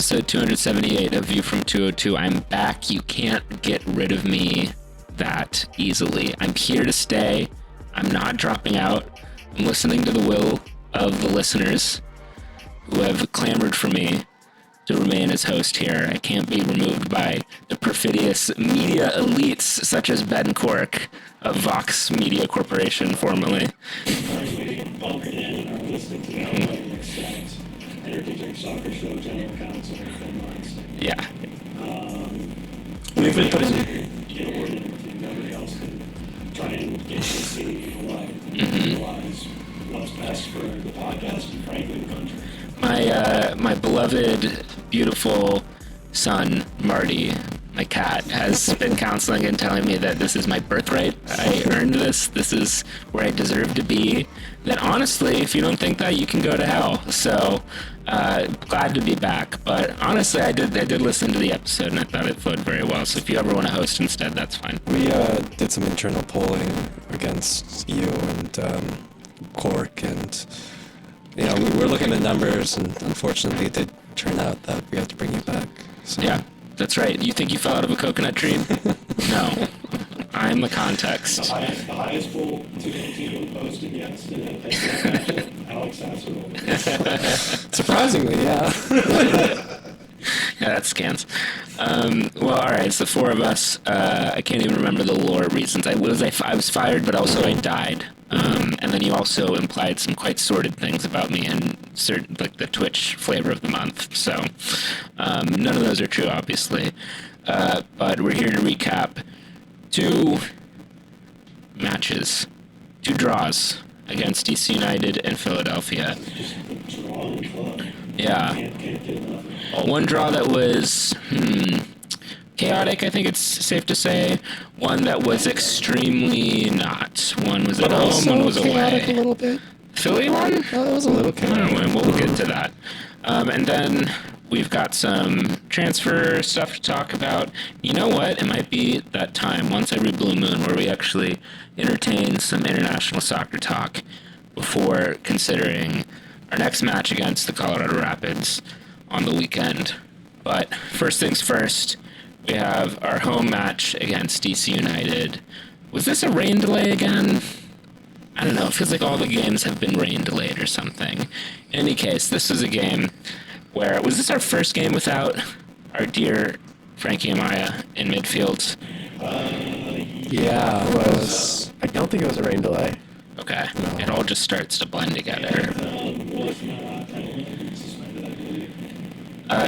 episode 278 of View from 202. I'm back. You can't get rid of me that easily. I'm here to stay. I'm not dropping out. I'm listening to the will of the listeners who have clamored for me to remain as host here. I can't be removed by the perfidious media elites such as Ben Cork of Vox Media Corporation, formerly. Yeah. We've been putting try and get to see realize what's best for the podcast and frankly the country. My beloved, beautiful son, Marty, my cat, has been counseling and telling me that this is my birthright. I earned this. This is where I deserve to be. That honestly, if you don't think that, you can go to hell. So, glad to be back. But honestly, I did listen to the episode and I thought it flowed very well. So if you ever want to host instead, that's fine. We did some internal polling against you and Cork, and we're looking at numbers, and unfortunately, it did turn out that we have to bring you back. So. Yeah, that's right. You think you fell out of a coconut tree? No. I'm the context. The highest poll to posted yes. Alex Sasser. Surprisingly, yeah. Yeah, that scans. Well, all right, it's the four of us. I can't even remember the lore reasons. I was fired, but also I died. And then you also implied some quite sordid things about me and certain, like the Twitch flavor of the month. So none of those are true, obviously. But we're here to recap two matches, two draws against DC United and Philadelphia. Yeah. One draw that was chaotic, I think it's safe to say. One that was extremely not. One was at home, one was away. A little bit. Philly one? Oh, it was a little chaotic. We'll get to that. And then we've got some transfer stuff to talk about. You know what? It might be that time, once every blue moon, where we actually entertain some international soccer talk before considering our next match against the Colorado Rapids on the weekend. But first things first, we have our home match against DC United. Was this a rain delay again? I don't know. It feels like all the games have been rain delayed or something. In any case, this was a game where... Was this our first game without our dear Frankie Amaya in midfield? Yeah, it was. I don't think it was a rain delay. Okay. No. It all just starts to blend together.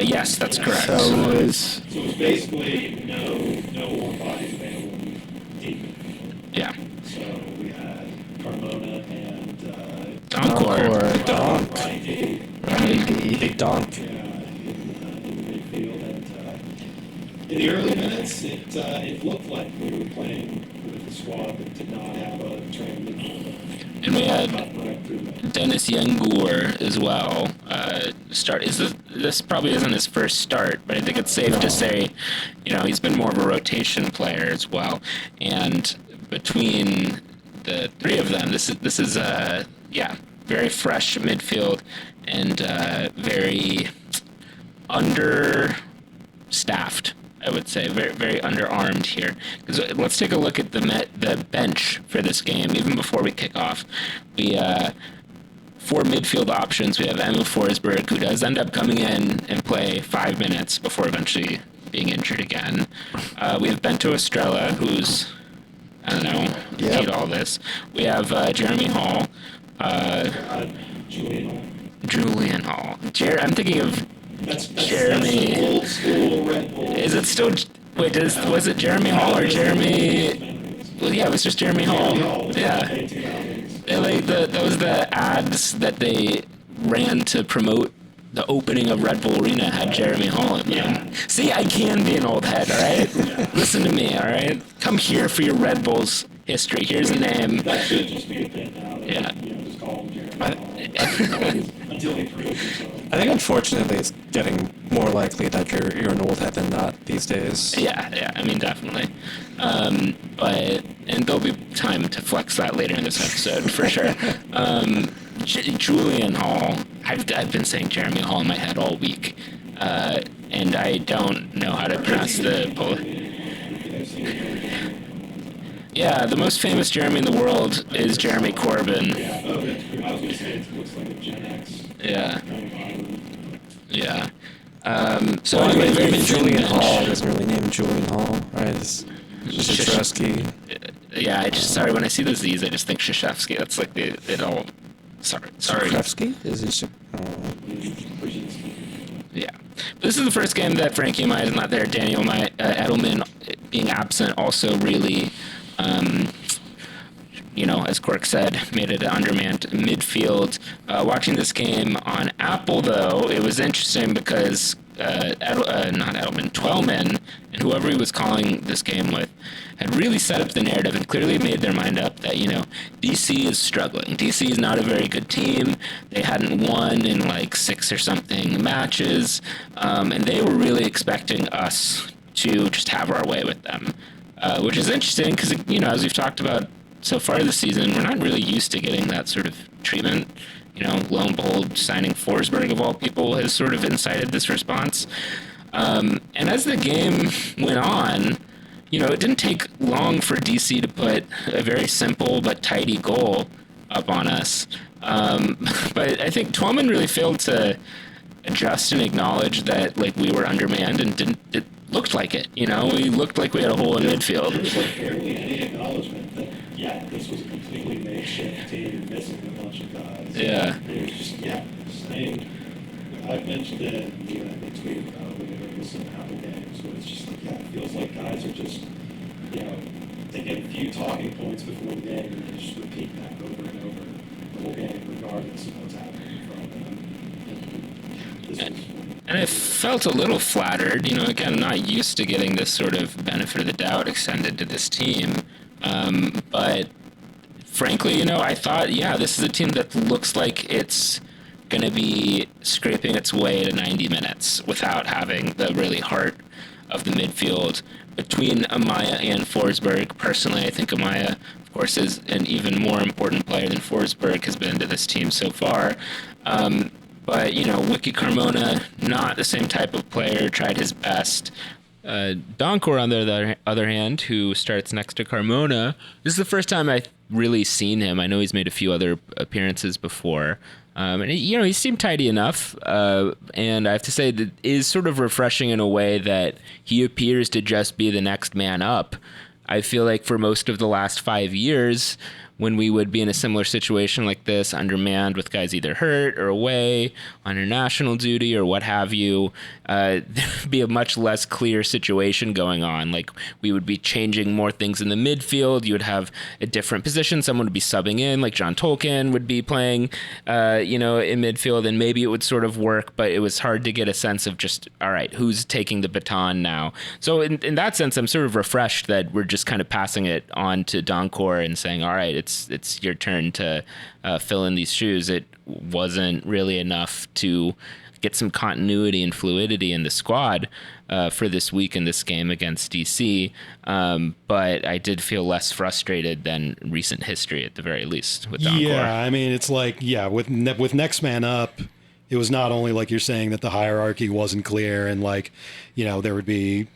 Yes, that's correct. So it was basically no warm bodies available deep. Yeah. So we had Carmona and Donk. Big Donk. In the midfield, and in the early minutes, it looked like we were playing with a squad that did not have a trained midfielder. And we had Dennis Yengur as well. This probably isn't his first start, but I think it's safe to say, he's been more of a rotation player as well. And between the three of them, this is very fresh midfield and very understaffed. I would say very, very underarmed here. Because let's take a look at the bench for this game. Even before we kick off, we for midfield options, we have Emil Forsberg, who does end up coming in and play 5 minutes before eventually being injured again. We have Bento Estrella, who's need all this. We have Jeremy Hall, Julian Hall. I'm thinking of. That's Jeremy. Old school Red Bull. Is it still? Wait, was it Jeremy Hall or Jeremy? Well, yeah, it was just Jeremy Hall. Yeah. That was the ads that they ran to promote the opening of Red Bull Arena had Jeremy Hall in them. Yeah. See, I can be an old head, all right? Listen to me, all right? Come here for your Red Bull's history. Here's a name. That should just be a thing now. Yeah. Just call him Jeremy. Until he proves himself. I think unfortunately it's getting more likely that you're an old head than not these days. Yeah, I mean, definitely. And there'll be time to flex that later in this episode, for sure. Julian Hall, I've been saying Jeremy Hall in my head all week. and I don't know how to pronounce the Polish. Yeah, the most famous Jeremy in the world is Jeremy Corbyn. Yeah, oh, that's true. I was going to say it looks like a Gen X. Yeah. Yeah. So Well, anyway, very even Julian thin Hall bench. doesn't really name Julian Hall, right? It's Shashevsky. Yeah, I just sorry when I see the Z's, I just think Shashevsky. That's like it all. Sorry. Shashevsky? Is it? Yeah. But this is the first game that Frankie Amaya is not there. Daniel Edelman being absent also really, as Cork said, made it an undermanned midfield. Watching this game on Apple, though, it was interesting because not Edelman, Twellman, and whoever he was calling this game with, had really set up the narrative and clearly made their mind up that, DC is struggling. DC is not a very good team. They hadn't won in like 6 or something matches, and they were really expecting us to just have our way with them, which is interesting because, as we've talked about so far this season, we're not really used to getting that sort of treatment. Lo and behold, signing Forsberg of all people has sort of incited this response. And as the game went on, it didn't take long for DC to put a very simple but tidy goal up on us. But I think Twellman really failed to adjust and acknowledge that we were undermanned and it looked like it. We looked like we had a hole in midfield. There was barely any acknowledgement that, this was a completely makeshift team missing a bunch of guys. Yeah. It was just, I've mentioned it in the tweet whenever we listen to Apple games, but it's just it feels like guys are just, taking a few talking points before the game and they just repeat that over and over the whole game, regardless of what's happening in front of them. And I felt a little flattered, again, not used to getting this sort of benefit of the doubt extended to this team. But frankly, I thought, this is a team that looks like it's going to be scraping its way to 90 minutes without having the really heart of the midfield between Amaya and Forsberg. Personally, I think Amaya, of course, is an even more important player than Forsberg has been to this team so far. But, Wiki Carmona, not the same type of player, tried his best. Donkor, on the other hand, who starts next to Carmona, this is the first time I've really seen him. I know he's made a few other appearances before. And he seemed tidy enough. And I have to say that is sort of refreshing in a way that he appears to just be the next man up. I feel like for most of the last 5 years, when we would be in a similar situation like this, undermanned with guys either hurt or away on international duty or what have you, there would be a much less clear situation going on. Like, we would be changing more things in the midfield. You would have a different position. Someone would be subbing in, like John Tolkien would be playing, in midfield, and maybe it would sort of work, but it was hard to get a sense of just, all right, who's taking the baton now? So in that sense, I'm sort of refreshed that we're just kind of passing it on to Donkor and saying, all right, it's your turn to fill in these shoes. It wasn't really enough to get some continuity and fluidity in the squad for this week in this game against DC. But I did feel less frustrated than recent history at the very least with Donkor. Yeah, I mean, it's like, with next man up, it was not only like you're saying that the hierarchy wasn't clear and there would be,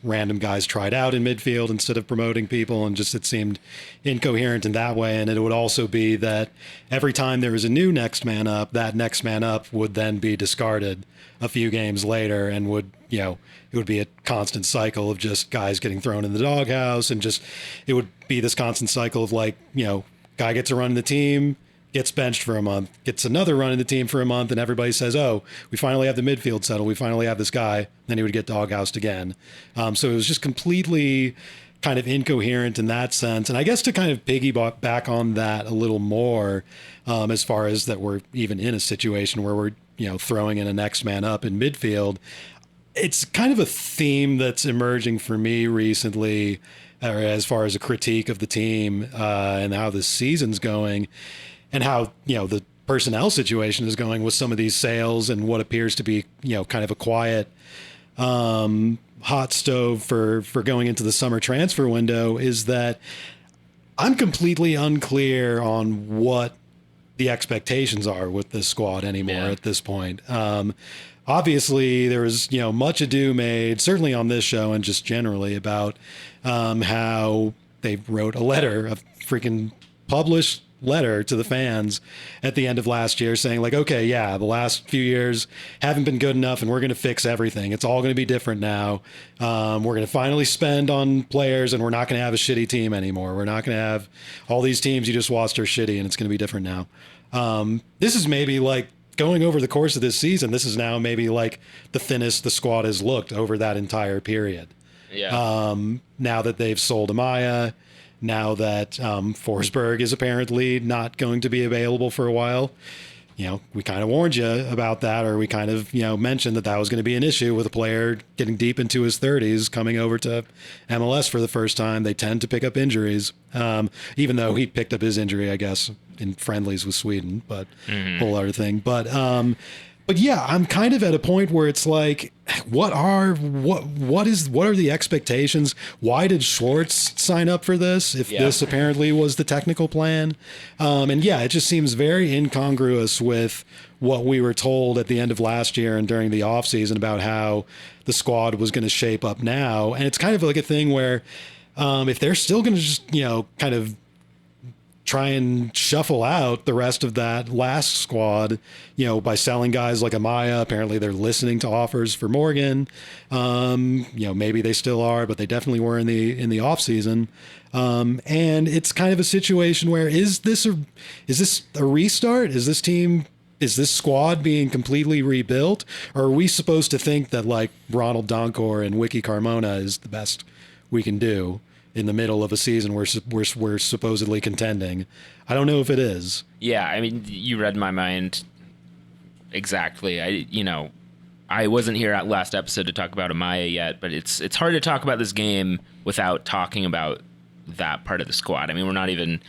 random guys tried out in midfield instead of promoting people, and just it seemed incoherent in that way. And it would also be that every time there was a new next man up, that next man up would then be discarded a few games later and would, it would be a constant cycle of just guys getting thrown in the doghouse, and just, it would be this constant cycle of guy gets a run in the team, gets benched for a month, gets another run in the team for a month, and everybody says, oh, we finally have the midfield settled, we finally have this guy. Then he would get doghoused again. So it was just completely kind of incoherent in that sense. And I guess to kind of piggyback back on that a little more, as far as that we're even in a situation where we're, throwing in a next man up in midfield, it's kind of a theme that's emerging for me recently, or as far as a critique of the team and how the season's going, and how, the personnel situation is going with some of these sales and what appears to be, kind of a quiet hot stove for going into the summer transfer window, is that I'm completely unclear on what the expectations are with this squad anymore at this point. obviously there was, much ado made, certainly on this show and just generally, about how they wrote a letter, a freaking published letter to the fans at the end of last year saying like, okay, yeah, the last few years haven't been good enough and we're going to fix everything. It's all going to be different now. We're going to finally spend on players and we're not going to have a shitty team anymore. We're not going to have all these teams you just watched are shitty and it's going to be different now. This is maybe like going over the course of this season. This is now maybe like the thinnest the squad has looked over that entire period. Yeah. Now that they've sold Amaya, now that Forsberg is apparently not going to be available for a while. We kind of warned you about that, or we kind of, mentioned that was going to be an issue with a player getting deep into his 30s coming over to MLS for the first time. They tend to pick up injuries, even though he picked up his injury, I guess, in friendlies with Sweden, but whole other thing. But yeah, I'm kind of at a point where it's like, what are the expectations? Why did Schwartz sign up for this if this apparently was the technical plan? And yeah, it just seems very incongruous with what we were told at the end of last year and during the offseason about how the squad was going to shape up now. And it's kind of like a thing where if they're still going to just, kind of try and shuffle out the rest of that last squad, by selling guys like Amaya. Apparently they're listening to offers for Morgan. Maybe they still are, but they definitely were in the off season. And it's kind of a situation where is this a restart? Is this squad being completely rebuilt? Or are we supposed to think that like Ronald Donkor and Wiki Carmona is the best we can do in the middle of a season where we're supposedly contending? I don't know if it is. Yeah, I mean, you read my mind exactly. I wasn't here at last episode to talk about Amaya yet, but it's hard to talk about this game without talking about that part of the squad. I mean, we're not even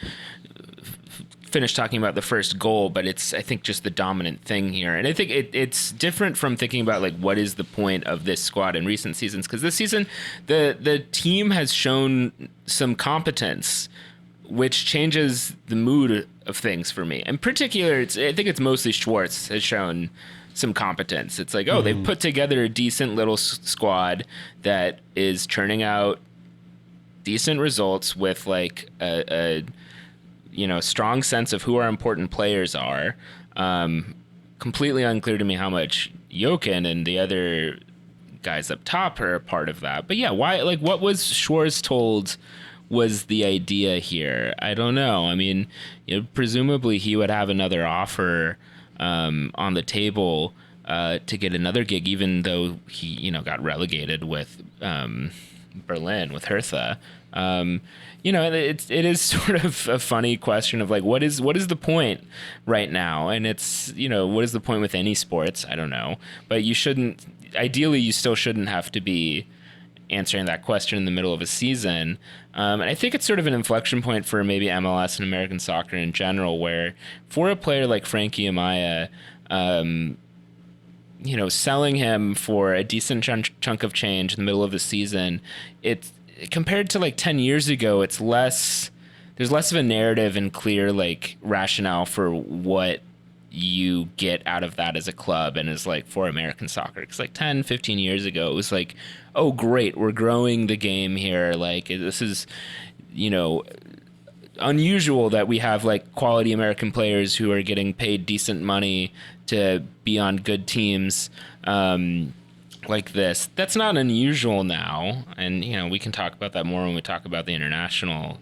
finished talking about the first goal, but it's, I think, just the dominant thing here. And I think it's different from thinking about like what is the point of this squad in recent seasons, because this season the team has shown some competence, which changes the mood of things for me. In particular, I think it's mostly Schwartz has shown some competence. It's like, they've put together a decent little squad that is churning out decent results with like a strong sense of who our important players are. Completely unclear to me how much Jokin and the other guys up top are a part of that. But yeah, why? Like, what was Schwartz told was the idea here? I don't know. I mean, presumably he would have another offer on the table to get another gig, even though he, got relegated with Berlin with Hertha. It is sort of a funny question of like, what is the point right now? And it's, what is the point with any sports? I don't know, but you still shouldn't have to be answering that question in the middle of a season. And I think it's sort of an inflection point for maybe MLS and American soccer in general, where for a player like Frankie Amaya, selling him for a decent chunk of change in the middle of the season, it's, compared to like 10 years ago, there's less of a narrative and clear like rationale for what you get out of that as a club and as like for American soccer. Because like 10, 15 years ago, it was like, oh, great, we're growing the game here. Like this is, unusual that we have like quality American players who are getting paid decent money to be on good teams. Like this. That's not unusual now, and we can talk about that more when we talk about the international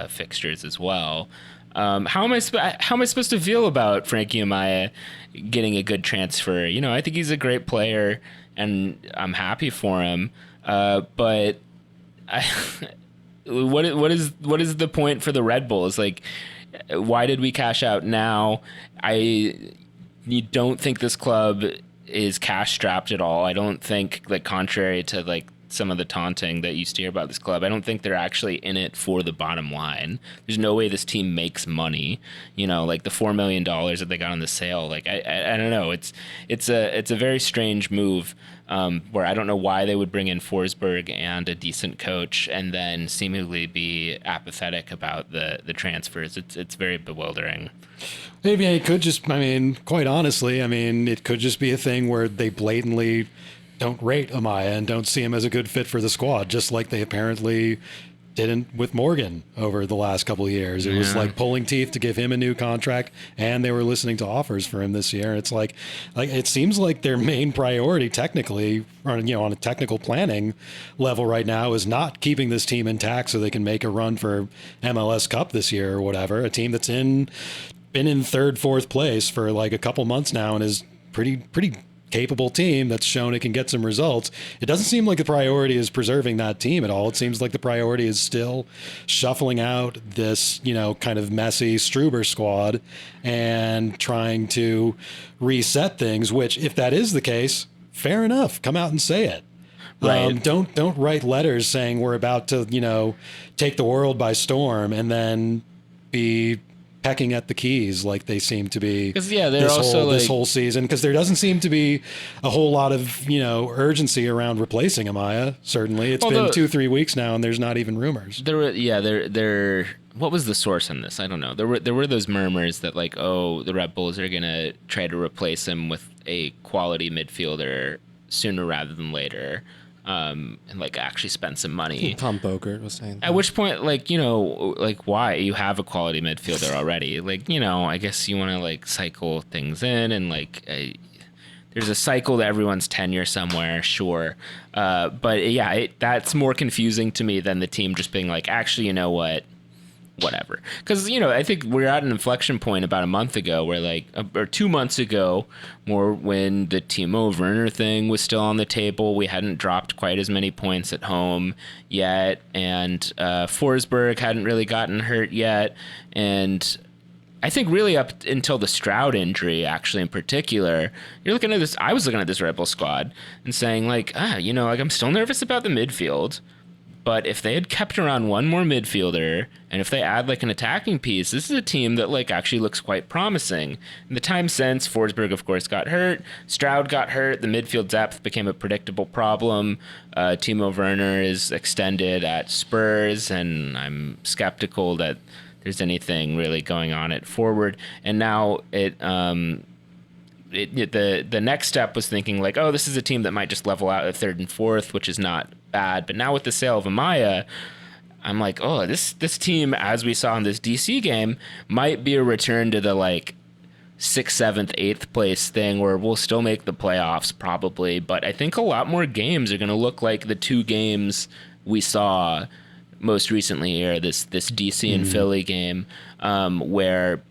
fixtures as well. How am I supposed to feel about Frankie Amaya getting a good transfer? I think he's a great player, and I'm happy for him. But what is the point for the Red Bulls? Like, why did we cash out now? You don't think this club is cash strapped at all. I don't think, like, contrary to like some of the taunting that you used to hear about this club. I don't think they're actually in it for the bottom line. There's no way this team makes money. Like the $4 million that they got on the sale. Like I don't know. It's a very strange move. Where I don't know why they would bring in Forsberg and a decent coach and then seemingly be apathetic about the transfers. It's very bewildering. Maybe it could just, quite honestly, it could just be a thing where they blatantly don't rate Amaya and don't see him as a good fit for the squad, just like they apparently didn't with Morgan over the last couple of years. It was like pulling teeth to give him a new contract, and they were listening to offers for him this year. It's like it seems like their main priority technically, on a technical planning level right now, is not keeping this team intact so they can make a run for MLS Cup this year or whatever. A team that's been in third, fourth place for like a couple months now and is pretty capable team that's shown it can get some results. It doesn't seem like the priority is preserving that team at all. It seems like the priority is still shuffling out this, kind of messy Struber squad and trying to reset things, which if that is the case, fair enough. Come out and say it. Right. Don't write letters saying we're about to, take the world by storm and then be pecking at the keys like they seem to be this whole season, because there doesn't seem to be a whole lot of urgency around replacing Amaya. Certainly it's been 2-3 weeks now and there's not even rumors. What was the source on this? I don't know. There were those murmurs that the Red Bulls are gonna try to replace him with a quality midfielder sooner rather than later. And actually spend some money. Tom Bogert was saying that. At which point, why? You have a quality midfielder already. I guess you want to cycle things in and there's a cycle to everyone's tenure somewhere, sure. But yeah, that's more confusing to me than the team just being actually, you know what? Whatever. Because, I think we're at an inflection point about a month ago where or 2 months ago, more when the Timo Werner thing was still on the table. We hadn't dropped quite as many points at home yet. And Forsberg hadn't really gotten hurt yet. And I think really up until the Stroud injury, actually in particular, you're looking at this. I was looking at this Red Bull squad and saying I'm still nervous about the midfield. But if they had kept around one more midfielder, and if they add an attacking piece, this is a team that actually looks quite promising. In the time since, Forsberg, of course, got hurt. Stroud got hurt. The midfield depth became a predictable problem. Timo Werner is extended at Spurs, and I'm skeptical that there's anything really going on at forward. And now the next step was thinking this is a team that might just level out at third and fourth, which is not bad. But now with the sale of Amaya, I'm this team, as we saw in this DC game, might be a return to the 6th, 7th, 8th place thing where we'll still make the playoffs probably. But I think a lot more games are going to look like the 2 games we saw most recently here, this DC and Philly game, where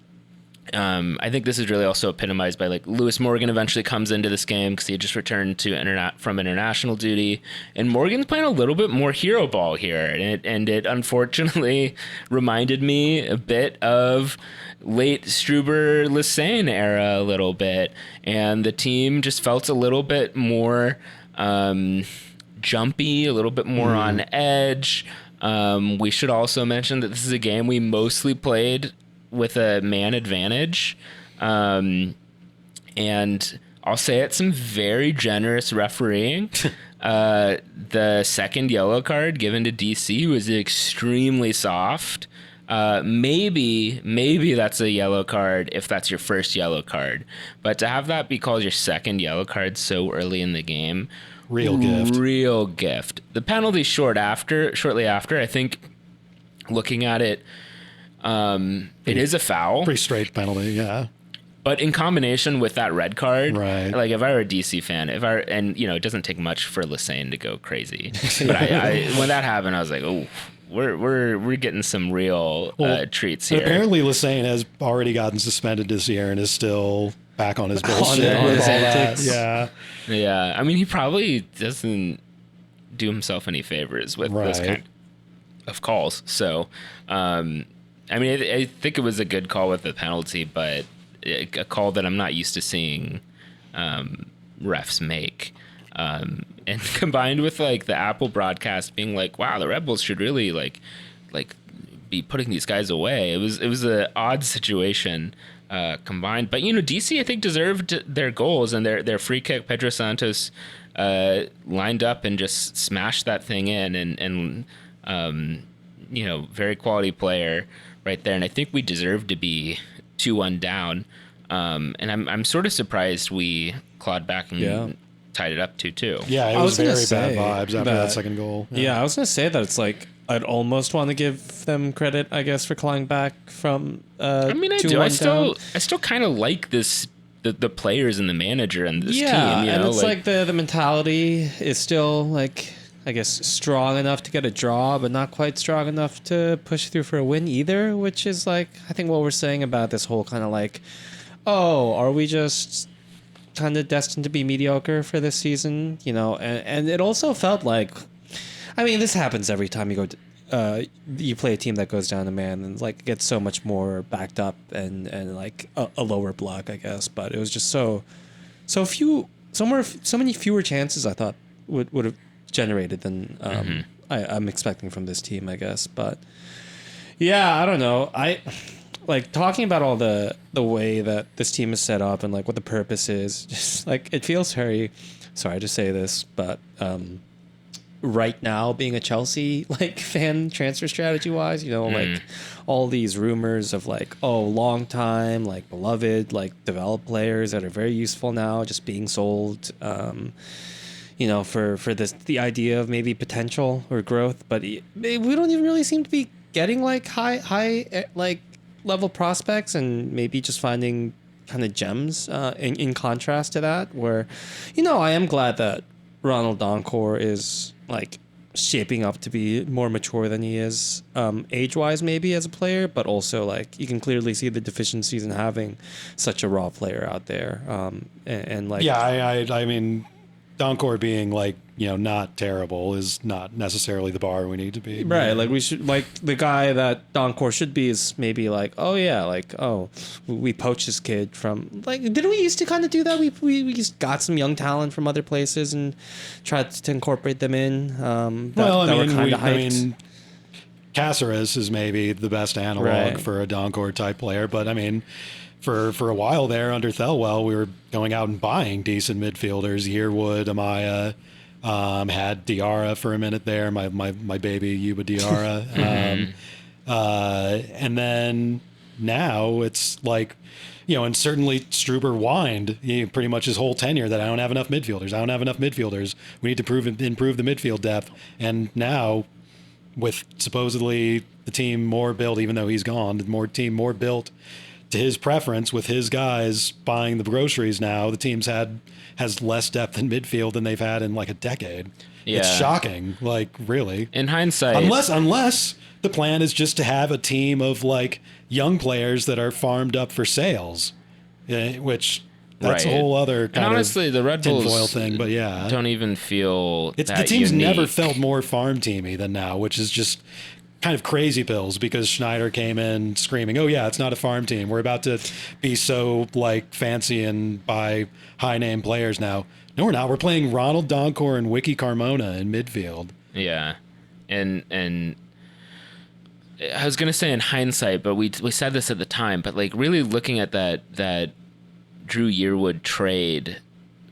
I think this is really also epitomized by Lewis Morgan eventually comes into this game because he just returned from international duty, and Morgan's playing a little bit more hero ball here, and it unfortunately reminded me a bit of late Struber Lesane era a little bit, and the team just felt a little bit more jumpy, a little bit more on edge. We should also mention that this is a game we mostly played with a man advantage. And I'll say it's some very generous refereeing. The second yellow card given to DC was extremely soft. Maybe that's a yellow card if that's your first yellow card. But to have that be called your second yellow card so early in the game, real gift. The penalty shortly after, I think, looking at it, it is a foul. Pretty straight penalty, yeah. But in combination with that red card, right? If I were a DC fan, it doesn't take much for Lesane to go crazy. But when that happened, I was like, oh, we're getting some real treats here. Apparently, Lesane has already gotten suspended this year and is still back on his bullshit. on his antics. Yeah. He probably doesn't do himself any favors with this kind of calls. So. I think it was a good call with the penalty, but a call that I'm not used to seeing refs make. And combined with like the Apple broadcast being like, wow, the Red Bulls should really like be putting these guys away. It was an odd situation combined. But DC I think deserved their goals, and their free kick. Pedro Santos lined up and just smashed that thing in, and very quality player right there. And I think we deserved to be 2-1 down. And I'm sort of surprised we clawed back and tied it up 2-2. Yeah, it was very bad vibes after that second goal. Yeah, I was going to say that it's like I'd almost want to give them credit, I guess, for clawing back from. I do. I still kind of like this. The players and the manager and this team. And it's like the mentality is still like, I guess, strong enough to get a draw, but not quite strong enough to push through for a win either, which is like, I think what we're saying about this whole kind of like, oh, are we just kind of destined to be mediocre for this season? And it also felt like, I mean, this happens every time you go you play a team that goes down a man and like gets so much more backed up and like a lower block, I guess. But it was just so many fewer chances I thought would have generated than I'm expecting from this team, I guess. But yeah, I don't know. I like talking about all the way that this team is set up and like what the purpose is. Just like it feels very. Sorry to say this, but right now being a Chelsea like fan transfer strategy wise, like all these rumors of like, long time like beloved like developed players that are very useful now just being sold for the idea of maybe potential or growth, but we don't even really seem to be getting like high like level prospects, and maybe just finding kind of gems in contrast to that, where I am glad that Ronald Donkor is like shaping up to be more mature than he is age-wise maybe as a player, but also like you can clearly see the deficiencies in having such a raw player out there, and like I mean Donkor being like not terrible is not necessarily the bar we need to be, right? Like we should, like the guy that Donkor should be is maybe like, we poached this kid from, like, didn't we used to kind of do that? We just got some young talent from other places and tried to incorporate them in. I mean Caceres is maybe the best analog for a Donkor type player, but I mean for a while there under Thelwell, we were going out and buying decent midfielders. Yearwood, Amaya, had Diarra for a minute there, my baby Yuba Diarra. And then now it's like, and certainly Struber whined pretty much his whole tenure that I don't have enough midfielders. We need to improve the midfield depth. And now with supposedly the team more built, even though he's gone, the more built to his preference with his guys buying the groceries now, the team's has less depth in midfield than they've had in like a decade. Yeah. It's shocking, like really. In hindsight, unless the plan is just to have a team of like young players that are farmed up for sales, which that's a whole other kind honestly, of the Red Bulls thing. But yeah, don't even feel the team's never felt more farm teamy than now, which is just kind of crazy pills, because Schneider came in screaming, "Oh yeah, it's not a farm team. We're about to be so like fancy and buy high name players now." No, we're not. We're playing Ronald Donkor and Wiki Carmona in midfield. Yeah, and I was gonna say in hindsight, but we said this at the time. But like really looking at that Drew Yearwood trade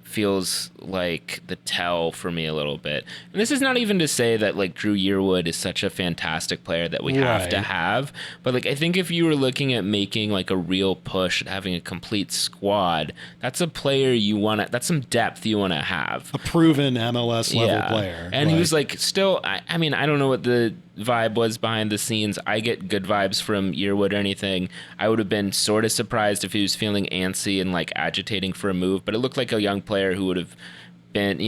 feels like the tell for me a little bit. And this is not even to say that like Drew Yearwood is such a fantastic player that we have to have, but like I think if you were looking at making like a real push at having a complete squad, that's a player that's some depth you want to have. A proven MLS level player. And he was like still, I mean, I don't know what the vibe was behind the scenes. I get good vibes from Yearwood or anything. I would have been sort of surprised if he was feeling antsy and like agitating for a move, but it looked like a young player who would have been,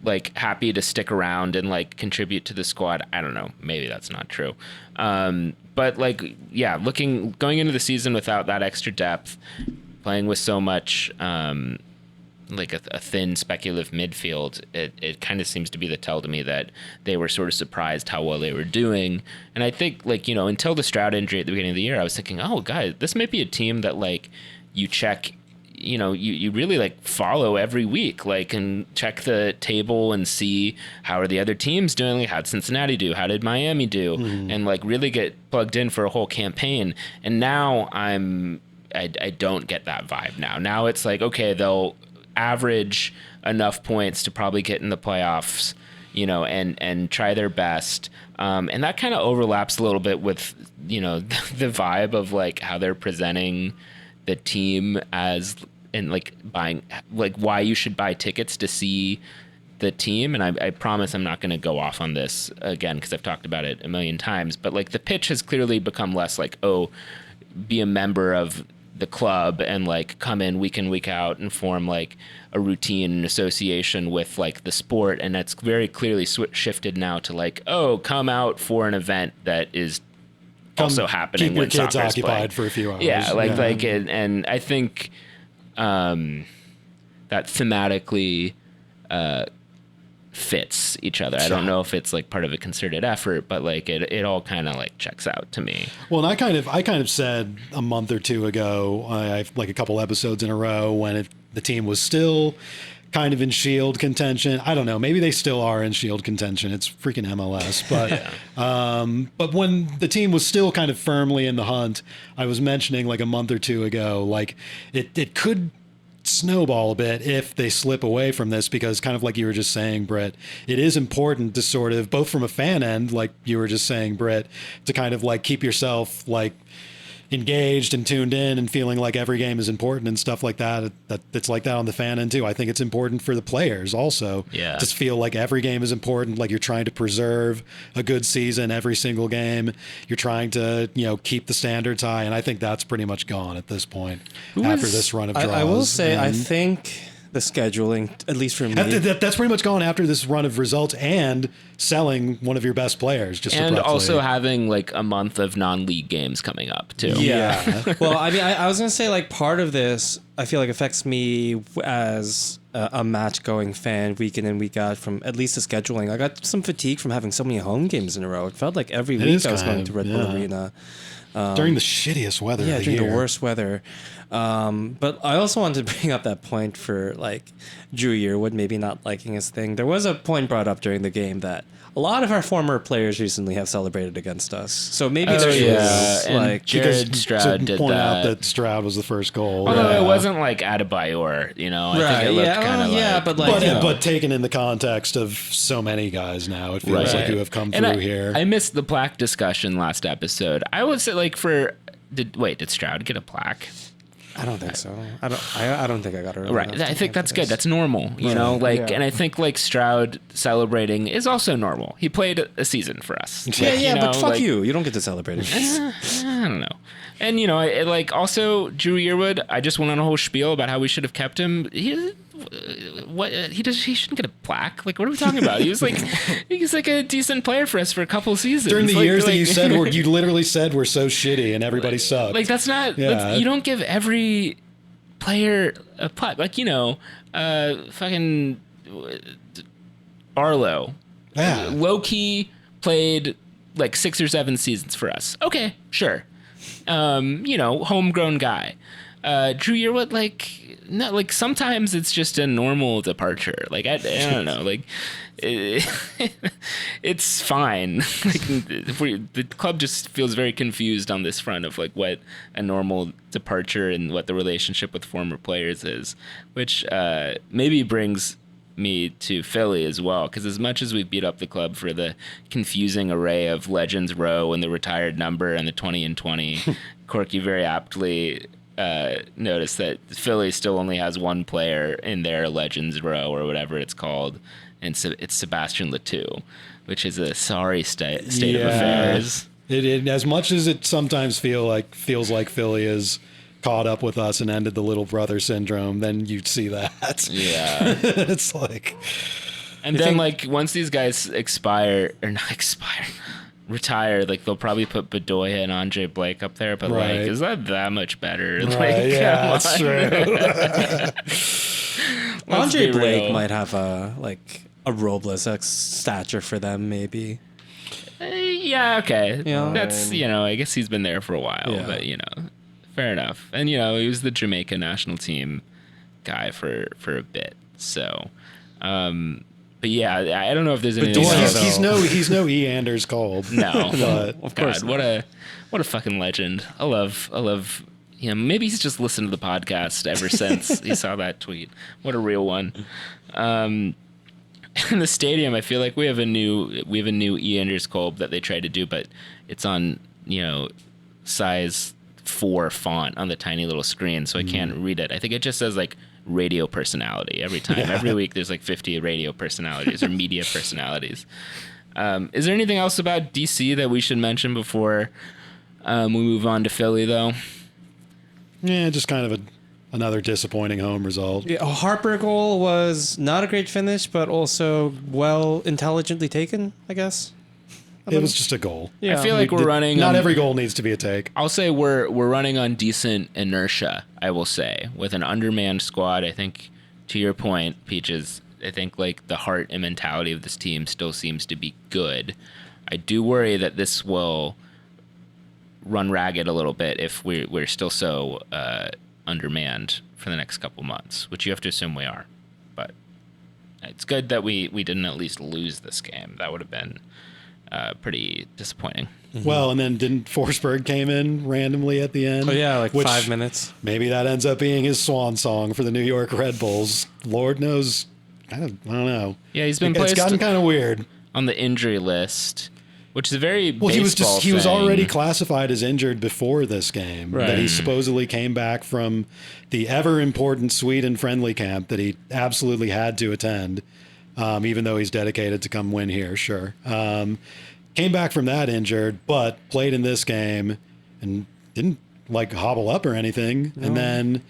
like happy to stick around and like contribute to the squad. I don't know. Maybe that's not true. But like, yeah, going into the season without that extra depth, playing with so much, like a thin speculative midfield, it kind of seems to be the tell to me that they were sort of surprised how well they were doing. And I think like, until the Stroud injury at the beginning of the year, I was thinking, oh, guys, this might be a team that like you check you really like follow every week, like, and check the table and see how are the other teams doing, like, how'd Cincinnati do, how did Miami do, and like really get plugged in for a whole campaign. And now I don't get that vibe now it's like, okay, they'll average enough points to probably get in the playoffs, and try their best, and that kind of overlaps a little bit with the vibe of like how they're presenting the team as, and like buying, like why you should buy tickets to see the team. And I promise I'm not going to go off on this again because I've talked about it a million times, but like the pitch has clearly become less like, oh, be a member of the club and like come in week in, week out and form like a routine and association with like the sport. And that's very clearly shifted now to like, oh, come out for an event that is also happening. Keep your when kids soccer's occupied playing. for a few hours. Yeah, and I think that thematically fits each other. I don't know if it's like part of a concerted effort, but like it all kind of like checks out to me. Well, and I kind of said a month or two ago, I've like a couple episodes in a row when the team was still kind of in Shield contention. I don't know. Maybe they still are in Shield contention. It's freaking MLS. But when the team was still kind of firmly in the hunt, I was mentioning like a month or two ago, like it could snowball a bit if they slip away from this, because kind of like you were just saying, Brit, it is important to sort of, both from a fan end, like you were just saying, Brit, to kind of like keep yourself like engaged and tuned in and feeling like every game is important and stuff like that. It's like that on the fan end too. I think it's important for the players also to feel like every game is important, like you're trying to preserve a good season every single game. You're trying to, keep the standards high, and I think that's pretty much gone at this point after this run of draws. I will say, I think the scheduling, at least for me, that's pretty much gone after this run of results and selling one of your best players just and abruptly. Also having like a month of non-league games coming up too. Yeah. Well, I mean, I was gonna say like part of this I feel like affects me as a match-going fan week in and week out from at least the scheduling. I got some fatigue from having so many home games in a row. It felt like every week I was going to Red Bull Arena. During the shittiest weather of the during year. the worst weather. But I also wanted to bring up that point for like Drew Yearwood maybe not liking his thing. There was a point brought up during the game that a lot of our former players recently have celebrated against us. So maybe there's like Jared Stroud did point that. out that Stroud was the first goal. Although it wasn't like Adebayor, I think it looked kind of but taken in the context of so many guys now, it feels like who have come through here. I missed the plaque discussion last episode. I would say like did Stroud get a plaque? I don't think so. I don't think I got it right. I think that's good. That's normal, and I think like Stroud celebrating is also normal. He played a season for us. But fuck you. You don't get to celebrate it. I don't know. And like also Drew Yearwood, I just went on a whole spiel about how we should have kept him. He shouldn't get a plaque. Like, what are we talking about? He's like a decent player for us for a couple of seasons. During the years that you said you literally said we're so shitty and everybody sucked. Like that's not. Yeah. You don't give every player a plaque. Like fucking Barlow. Yeah. Low key played like 6 or 7 seasons for us. Okay, sure. Homegrown guy. Drew Yearwood, no, like sometimes it's just a normal departure. Like I don't know, like it's fine. Like the club just feels very confused on this front of like what a normal departure and what the relationship with former players is, which maybe brings me to Philly as well, because as much as we beat up the club for the confusing array of Legends Row and the retired number and the 20 and 20, Corky very aptly noticed that Philly still only has one player in their Legends Row or whatever it's called, and so it's Sebastian Letou, which is a sorry state of affairs. It as much as it sometimes feels like Philly is caught up with us and ended the little brother syndrome, then you'd see that. Yeah. It's like... And then, like, once these guys retire, like, they'll probably put Bedoya and Andre Blake up there, but, like, is that much better? Right, like, yeah, that's true. Andre Blake might have a Robles stature for them, maybe. Yeah, okay. That's, I guess he's been there for a while, but, fair enough. And, he was the Jamaica national team guy for a bit. So, but yeah, I don't know if there's anything else. He's no E. Anders Kolb. No, but of course. God, what a fucking legend. I love him. Maybe he's just listened to the podcast ever since he saw that tweet. What a real one. In the stadium, I feel like we have a new E. Anders Kolb that they tried to do, but it's on size 4 font on the tiny little screen, so I can't read it. I think it just says like radio personality every time. Yeah. Every week there's like 50 radio personalities or media personalities. Is there anything else about DC that we should mention before we move on to Philly, though? Yeah, just kind of another disappointing home result. Yeah, a Harper goal was not a great finish, but also well intelligently taken, I guess. It was just a goal. Yeah. I feel like we're running. Not every goal needs to be a take. I'll say we're running on decent inertia. I will say with an undermanned squad. I think to your point, Peaches. I think like the heart and mentality of this team still seems to be good. I do worry that this will run ragged a little bit if we're still so undermanned for the next couple months, which you have to assume we are. But it's good that we didn't at least lose this game. That would have been pretty disappointing. Mm-hmm. Well, and then didn't Forsberg came in randomly at the end? Oh yeah, like 5 minutes. Maybe that ends up being his swan song for the New York Red Bulls. Lord knows. I don't know. Yeah, he's been placed. It's gotten kind of weird on the injury list, which is a very he was already classified as injured before this game. Right. That he supposedly came back from the ever important Sweden friendly camp that he absolutely had to attend, even though he's dedicated to come win here. Sure, came back from that injured, but played in this game and didn't like hobble up or anything, and then.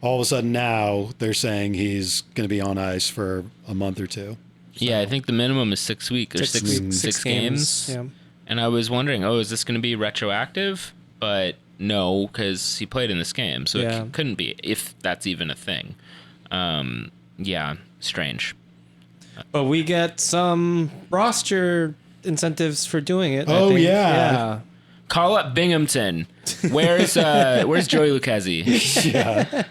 All of a sudden now they're saying he's going to be on ice for a month or two. So. Yeah, I think the minimum is 6 weeks or six games. Yeah. And I was wondering, is this going to be retroactive? But no, because he played in this game, so it couldn't be, if that's even a thing. Yeah, strange. But we get some roster incentives for doing it. Oh, yeah. Call up Binghamton. Where's Joey Lucchesi? Yeah.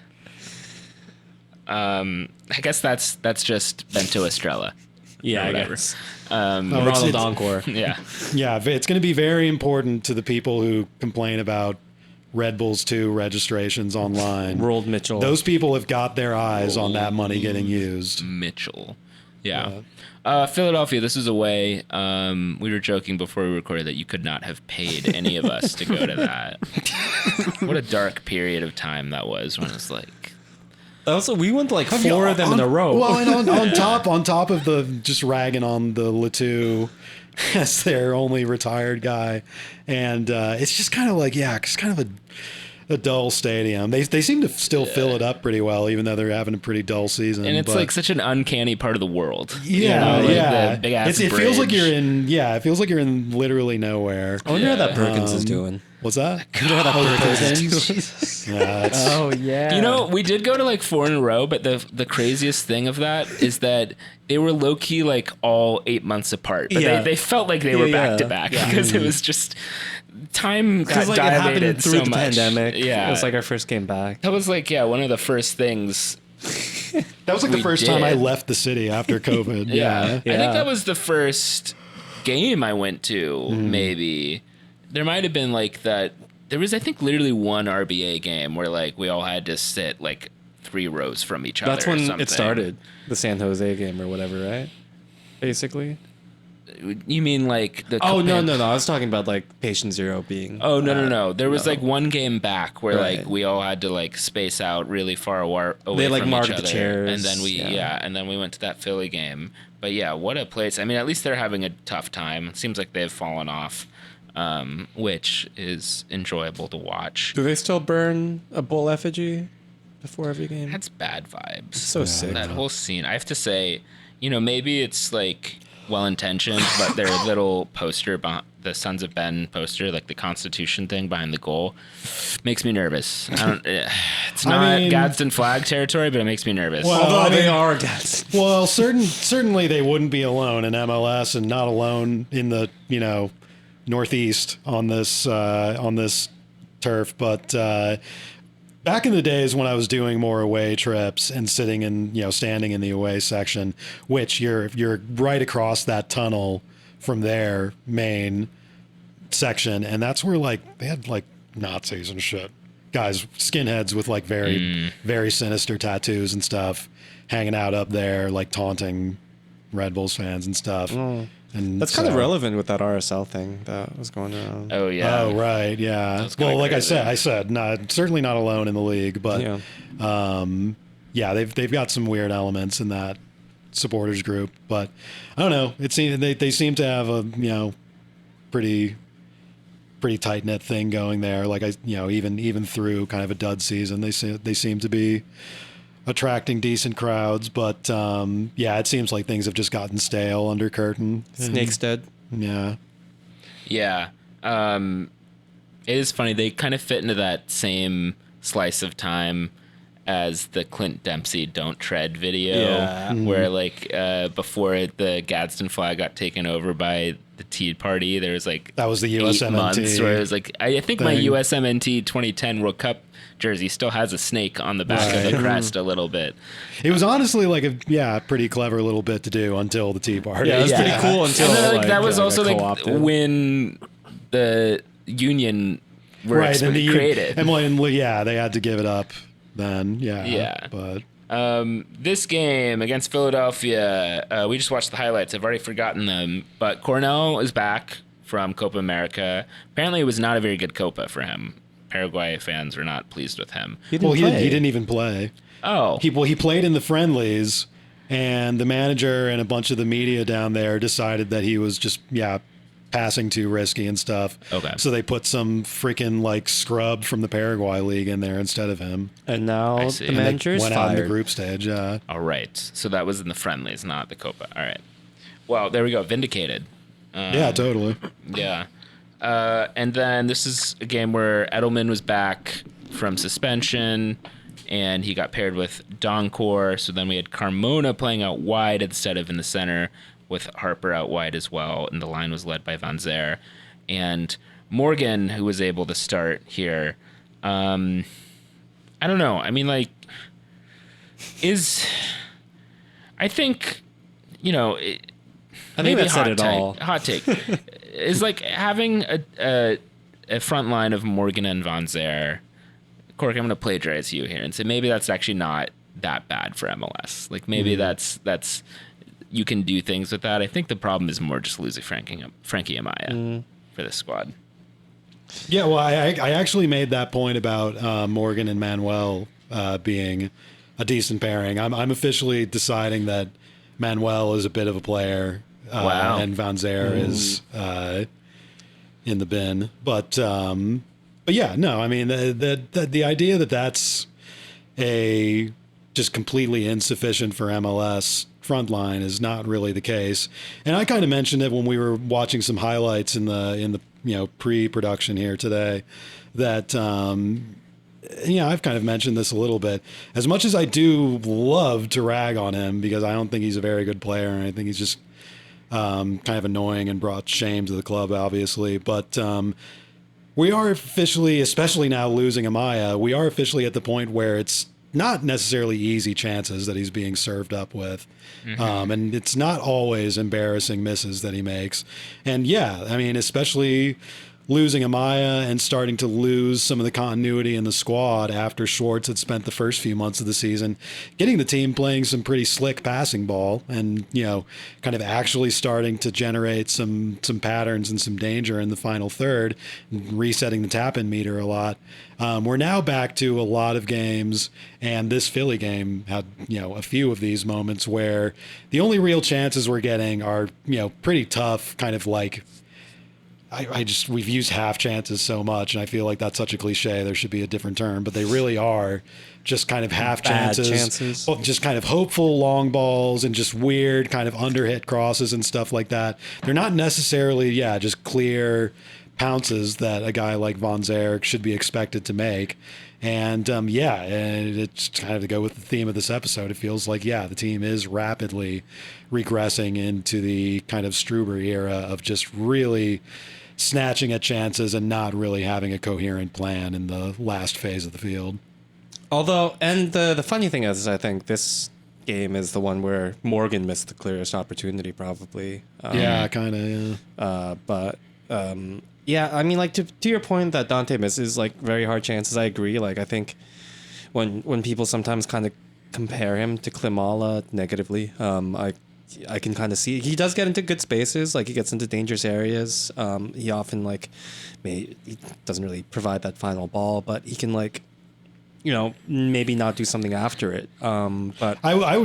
I guess that's just Bento Estrella. Yeah, whatever. I guess. Ronald Encore. Yeah. Yeah, it's going to be very important to the people who complain about Red Bulls 2 registrations online. Roald Mitchell. Those people have got their eyes on that money getting used. Mitchell. Yeah. Philadelphia, this is a way. We were joking before we recorded that you could not have paid any of us to go to that. What a dark period of time that was when it's like. Also, we went like 4 of them in a row. Well, and on top of the just ragging on the Latou as their only retired guy, and it's just kind of like it's kind of a dull stadium. They seem to still fill it up pretty well, even though they're having a pretty dull season. And it's like such an uncanny part of the world. Yeah, the big ass it feels like you're in. Yeah, it feels like you're in literally nowhere. I wonder how that Perkins is doing. What's that? Oh yeah. We did go to like 4 in a row, but the craziest thing of that is that they were low key like all 8 months apart. But they felt like they were back to back because it was just time got like dilated it happened through the pandemic. Yeah, it was like our first game back. That was like one of the first things. That was like the first time I left the city after COVID. Yeah. I think that was the first game I went to. Maybe. There might have been like that. There was, I think, literally one RBA game where like we all had to sit like 3 rows from each other. That's when it started, the San Jose game or whatever, right? Basically. You mean like the? Oh no! I was talking about like patient zero being. Oh no! There was like one game back where like we all had to like space out really far away they like from marked each other, the chairs, and then we went to that Philly game. But yeah, what a place! I mean, at least they're having a tough time. It seems like they've fallen off. Which is enjoyable to watch. Do they still burn a bull effigy before every game? That's bad vibes. So sick. That whole scene. I have to say, maybe it's like well-intentioned, but their little poster, the Sons of Ben poster, like the Constitution thing behind the goal, makes me nervous. It's not Gadsden flag territory, but it makes me nervous. Well, although they are Gadsden. Well, certainly they wouldn't be alone in MLS and not alone in the, Northeast on this turf, but back in the days when I was doing more away trips and sitting in, standing in the away section, which you're right across that tunnel from their main section, and that's where like they had like Nazis and shit, guys, skinheads with like very sinister tattoos and stuff, hanging out up there, like taunting Red Bulls fans and stuff. And That's kind of relevant with that RSL thing that was going on. Oh yeah. Oh right, yeah. Well, like crazy. I said, not certainly not alone in the league, but they've got some weird elements in that supporters group. But I don't know. It seems they seem to have a pretty tight knit thing going there. Like even through kind of a dud season, they seem to be attracting decent crowds, but it seems like things have just gotten stale under Curtin. Snake's dead. Yeah. It is funny. They kind of fit into that same slice of time as the Clint Dempsey "Don't Tread" video, where like before the Gadsden flag got taken over by the Tea Party, there was like that was the 8 USMNT months where it was like I think my USMNT 2010 World Cup jersey still has a snake on the back of the crest a little bit. It was honestly like a pretty clever little bit to do until the Tea Party. Yeah, it was pretty cool until then, that was also like when the union were created. And they had to give it up then. Yeah. But this game against Philadelphia, we just watched the highlights. I've already forgotten them, but Cornell is back from Copa America. Apparently it was not a very good Copa for him. Paraguay fans were not pleased with him. He didn't even play. Oh. He played in the friendlies, and the manager and a bunch of the media down there decided that he was just, passing too risky and stuff. Okay. So they put some freaking like scrub from the Paraguay league in there instead of him. And now the And manager's went fired. out in the group stage. Yeah. All right. So that was in the friendlies, not the Copa. All right. Well, there we go. Vindicated. Yeah, totally. Yeah. And then this is a game where Edelman was back from suspension, and he got paired with Doncor. So then we had Carmona playing out wide instead of in the center, with Harper out wide as well. And the line was led by Van Zer. And Morgan, who was able to start here. I don't know. I mean, like, I think, I think that said it all. Hot take. Is like having a front line of Morgan and Van Zer. Cork, I'm going to plagiarize you here and say maybe that's actually not that bad for MLS. Like maybe that's you can do things with that. I think the problem is more just losing Frankie Amaya for this squad. Yeah, well, I actually made that point about Morgan and Manuel being a decent pairing. I'm officially deciding that Manuel is a bit of a player. Wow. And Van Zer is in the bin. But yeah, no, I mean, the idea that that's a just completely insufficient for MLS front line is not really the case. And I kind of mentioned it when we were watching some highlights in the pre-production here today that I've kind of mentioned this a little bit. As much as I do love to rag on him because I don't think he's a very good player and I think he's just kind of annoying and brought shame to the club, obviously. But we are officially, especially now losing Amaya, we are officially at the point where it's not necessarily easy chances that he's being served up with. And it's not always embarrassing misses that he makes. And yeah, I mean, especially losing Amaya and starting to lose some of the continuity in the squad after Schwartz had spent the first few months of the season getting the team playing some pretty slick passing ball and, kind of actually starting to generate some patterns and some danger in the final third, resetting the tap-in meter a lot. We're now back to a lot of games, and this Philly game had, a few of these moments where the only real chances we're getting are, pretty tough, kind of like, we've used half chances so much, and I feel like that's such a cliche. There should be a different term, but they really are just kind of half chances. Just kind of hopeful long balls and just weird kind of underhit crosses and stuff like that. They're not necessarily, just clear pounces that a guy like Van Zer should be expected to make. And and it's kind of to go with the theme of this episode. It feels like, the team is rapidly regressing into the kind of Struber era of just really snatching at chances and not really having a coherent plan in the last phase of the field. Although, and the funny thing is, I think this game is the one where Morgan missed the clearest opportunity, probably. Yeah, kind of. Yeah. Yeah, I mean, like to your point that Dante misses like very hard chances. I agree. Like I think when people sometimes kind of compare him to Klimala negatively, I can kind of see he does get into good spaces. Like he gets into dangerous areas. He often he doesn't really provide that final ball, but he can maybe not do something after it. But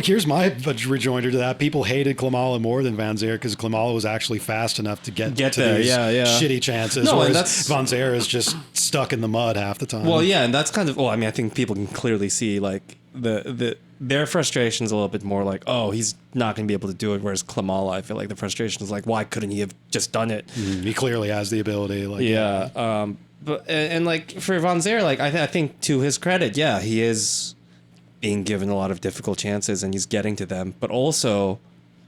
here's my rejoinder to that. People hated Klimala more than Van Zier because Klimala was actually fast enough to get to there. these Yeah. shitty chances. No, and whereas Van Zier is just stuck in the mud half the time. Well, yeah, and that's kind of. Well, I mean, I think people can clearly see like their frustration is a little bit more like, oh, he's not going to be able to do it. Whereas Klimala, I feel like the frustration is like, why couldn't he have just done it? He clearly has the ability. But like for Van Zier, like I think to his credit, yeah, he is being given a lot of difficult chances and he's getting to them. But also,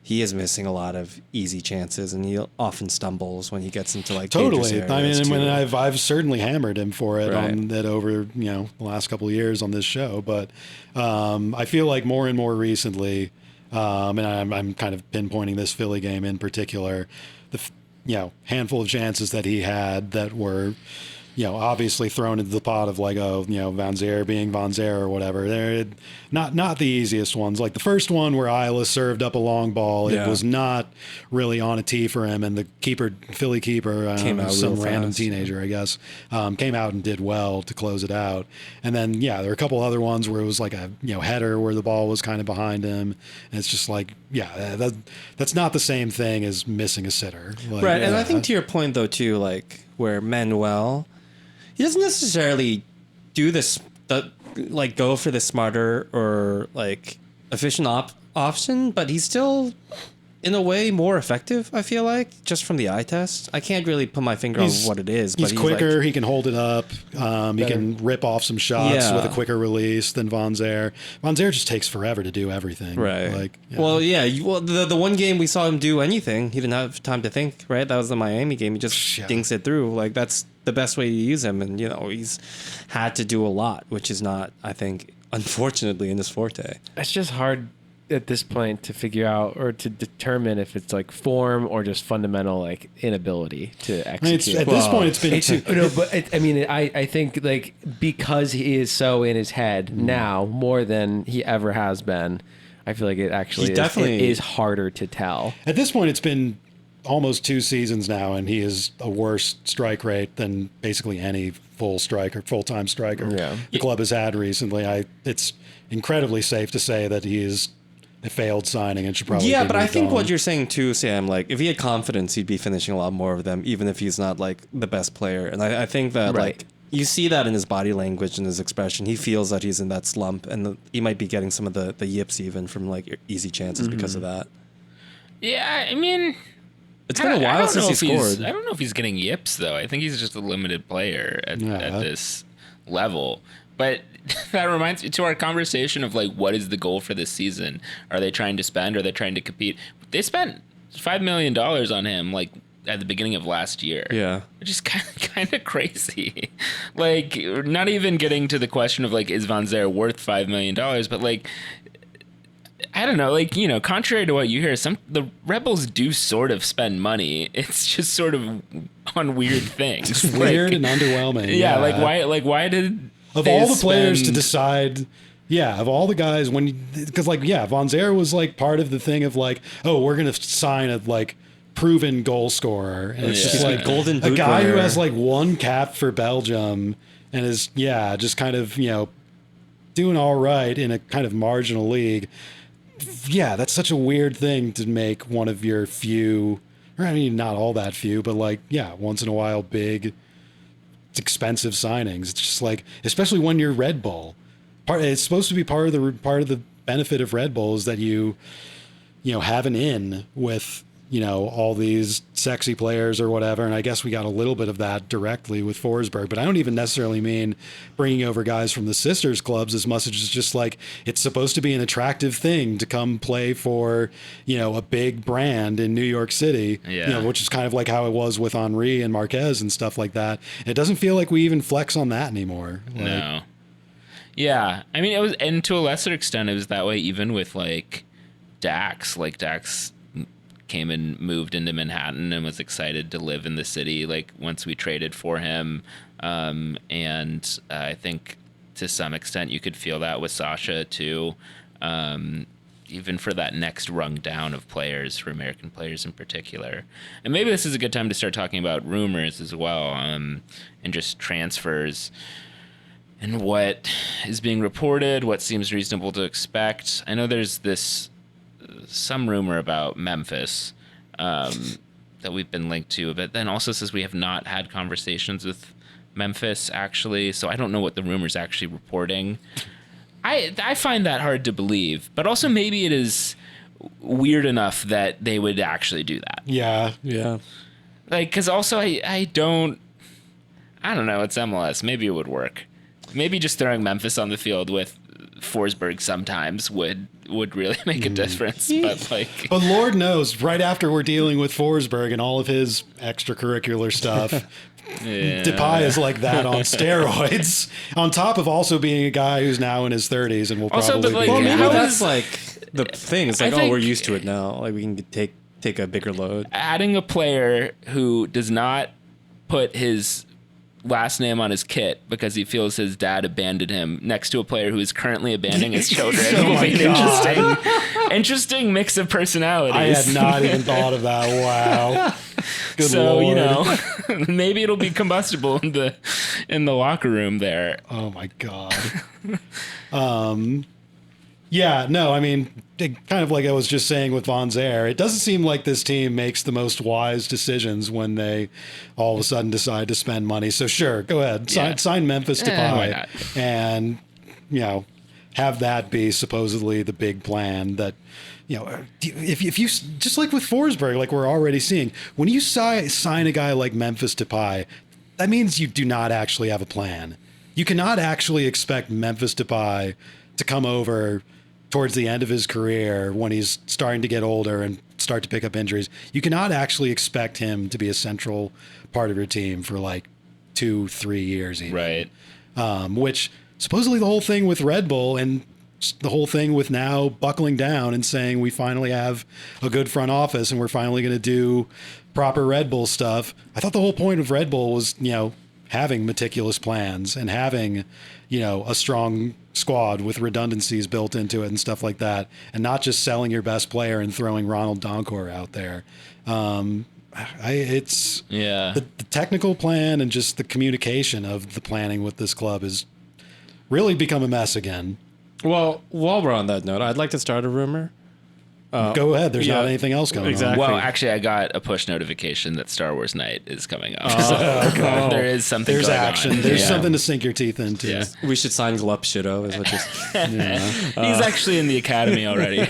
he is missing a lot of easy chances and he often stumbles when he gets into like totally. dangerous I mean, areas, and too. when I've certainly hammered him for it Right. on it over the last couple of years on this show, but I feel like more and more recently, and I'm kind of pinpointing this Philly game in particular, the handful of chances that he had that were obviously thrown into the pot of like, Van Zier being Van Zier or whatever. They're not the easiest ones. Like the first one where Isla served up a long ball, it was not really on a tee for him, and the Philly keeper, Came out some real random fast. teenager, I guess, came out and did well to close it out. And then there were a couple other ones where it was like a header where the ball was kind of behind him, and it's just like that's not the same thing as missing a sitter. Like, Right, and I think to your point though too, like where Manuel, he doesn't necessarily do this, go for the smarter or like efficient option, but he's still in a way more effective. I feel like just from the eye test, I can't really put my finger on what it is. He's but quicker. Like, he can hold it up. He can rip off some shots with a quicker release than Van Zier. Van Zier just takes forever to do everything. right. Like, Well, yeah. The one game we saw him do anything, he didn't have time to think. Right. That was the Miami game. He just dinks it through. Like that's the best way to use him, and he's had to do a lot, which is not, I think, unfortunately, in his forte. It's just hard at this point to figure out or to determine if it's like form or just fundamental like inability to execute. At this point, it's been I think like because he is so in his head now more than he ever has been, I feel like it actually is harder to tell. At this point, it's been almost 2 seasons now, and he is a worse strike rate than basically any full-time striker the club has had recently. It's incredibly safe to say that he is a failed signing and should probably be but I moved think on. what you're saying too, Sam, like if he had confidence, he'd be finishing a lot more of them, even if he's not like the best player. And I think that like you see that in his body language and his expression. He feels that he's in that slump, and he might be getting some of the yips even from like easy chances because of that. Yeah, I mean, it's been a while since he scored. I don't know if he's getting yips though. I think he's just a limited player at this level. But that reminds me to our conversation of like, what is the goal for this season? Are they trying to spend? Are they trying to compete? They spent $5 million on him like at the beginning of last year. Yeah, which is kind of crazy. Like, not even getting to the question of like, is Van Zier worth $5 million? But like, I don't know, like, contrary to what you hear, the Rebels do sort of spend money. It's just sort of on weird things. It's weird and underwhelming. Yeah, why did of all the players to decide? Yeah, of all the guys, because Van Zier was like part of the thing of like, oh, we're gonna sign a like proven goal scorer, and it's just like golden boot a guy winner who has like one cap for Belgium and is just kind of doing all right in a kind of marginal league. Yeah, that's such a weird thing to make one of your few, or I mean, not all that few, but like, once in a while, big, expensive signings. It's just like, especially when you're Red Bull. It's supposed to be part of the benefit of Red Bull is that you have an in with all these sexy players or whatever. And I guess we got a little bit of that directly with Forsberg, but I don't even necessarily mean bringing over guys from the sisters clubs as much as just like, it's supposed to be an attractive thing to come play for, a big brand in New York City, which is kind of like how it was with Henri and Marquez and stuff like that. And it doesn't feel like we even flex on that anymore. No. Yeah. I mean, it was, and to a lesser extent, it was that way even with like Dax. Like Dax came and moved into Manhattan and was excited to live in the city, like once we traded for him. And I think to some extent you could feel that with Sasha too, even for that next rung down of players, for American players in particular. And maybe this is a good time to start talking about rumors as well, and just transfers and what is being reported, what seems reasonable to expect. I know there's some rumor about Memphis that we've been linked to, but then also says we have not had conversations with Memphis actually, so I don't know what the rumor's actually reporting. I find that hard to believe, but also maybe it is weird enough that they would actually do that. Yeah. Like, because also I don't know, it's MLS. Maybe it would work. Maybe just throwing Memphis on the field with Forsberg sometimes would really make a difference. But Lord knows, right after we're dealing with Forsberg and all of his extracurricular stuff, Depay is like that on steroids, on top of also being a guy who's now in his 30s and will also, probably but be. Well, maybe how that's is- like the thing. It's like, we're used to it now. Like we can take a bigger load. Adding a player who does not put his last name on his kit because he feels his dad abandoned him next to a player who is currently abandoning his children will be an interesting mix of personalities. I had not even thought of that. Wow. Good So Lord. maybe it'll be combustible in the locker room there. Oh my God. Yeah, no, I mean, kind of like I was just saying with Von Zer, it doesn't seem like this team makes the most wise decisions when they all of a sudden decide to spend money. So sure, go ahead, sign Memphis Depay, and have that be supposedly the big plan. That if you just like with Forsberg, like we're already seeing, when you sign a guy like Memphis Depay, that means you do not actually have a plan. You cannot actually expect Memphis Depay to come over towards the end of his career when he's starting to get older and start to pick up injuries. You cannot actually expect him to be a central part of your team for like 2-3 years even. Right. Which supposedly the whole thing with Red Bull and the whole thing with now buckling down and saying we finally have a good front office and we're finally going to do proper Red Bull stuff. I thought the whole point of Red Bull was, having meticulous plans and having, a strong squad with redundancies built into it and stuff like that, and not just selling your best player and throwing Ronald Donkor out there. It's the technical plan and just the communication of the planning with this club has really become a mess again. Well, while we're on that note, I'd like to start a rumor. Go ahead. There's not anything else going on. Well, actually, I got a push notification that Star Wars Night is coming up. There is something. There's going action. on. There's something to sink your teeth into. Yeah. We should sign Glup Shido. Is what He's actually in the academy already.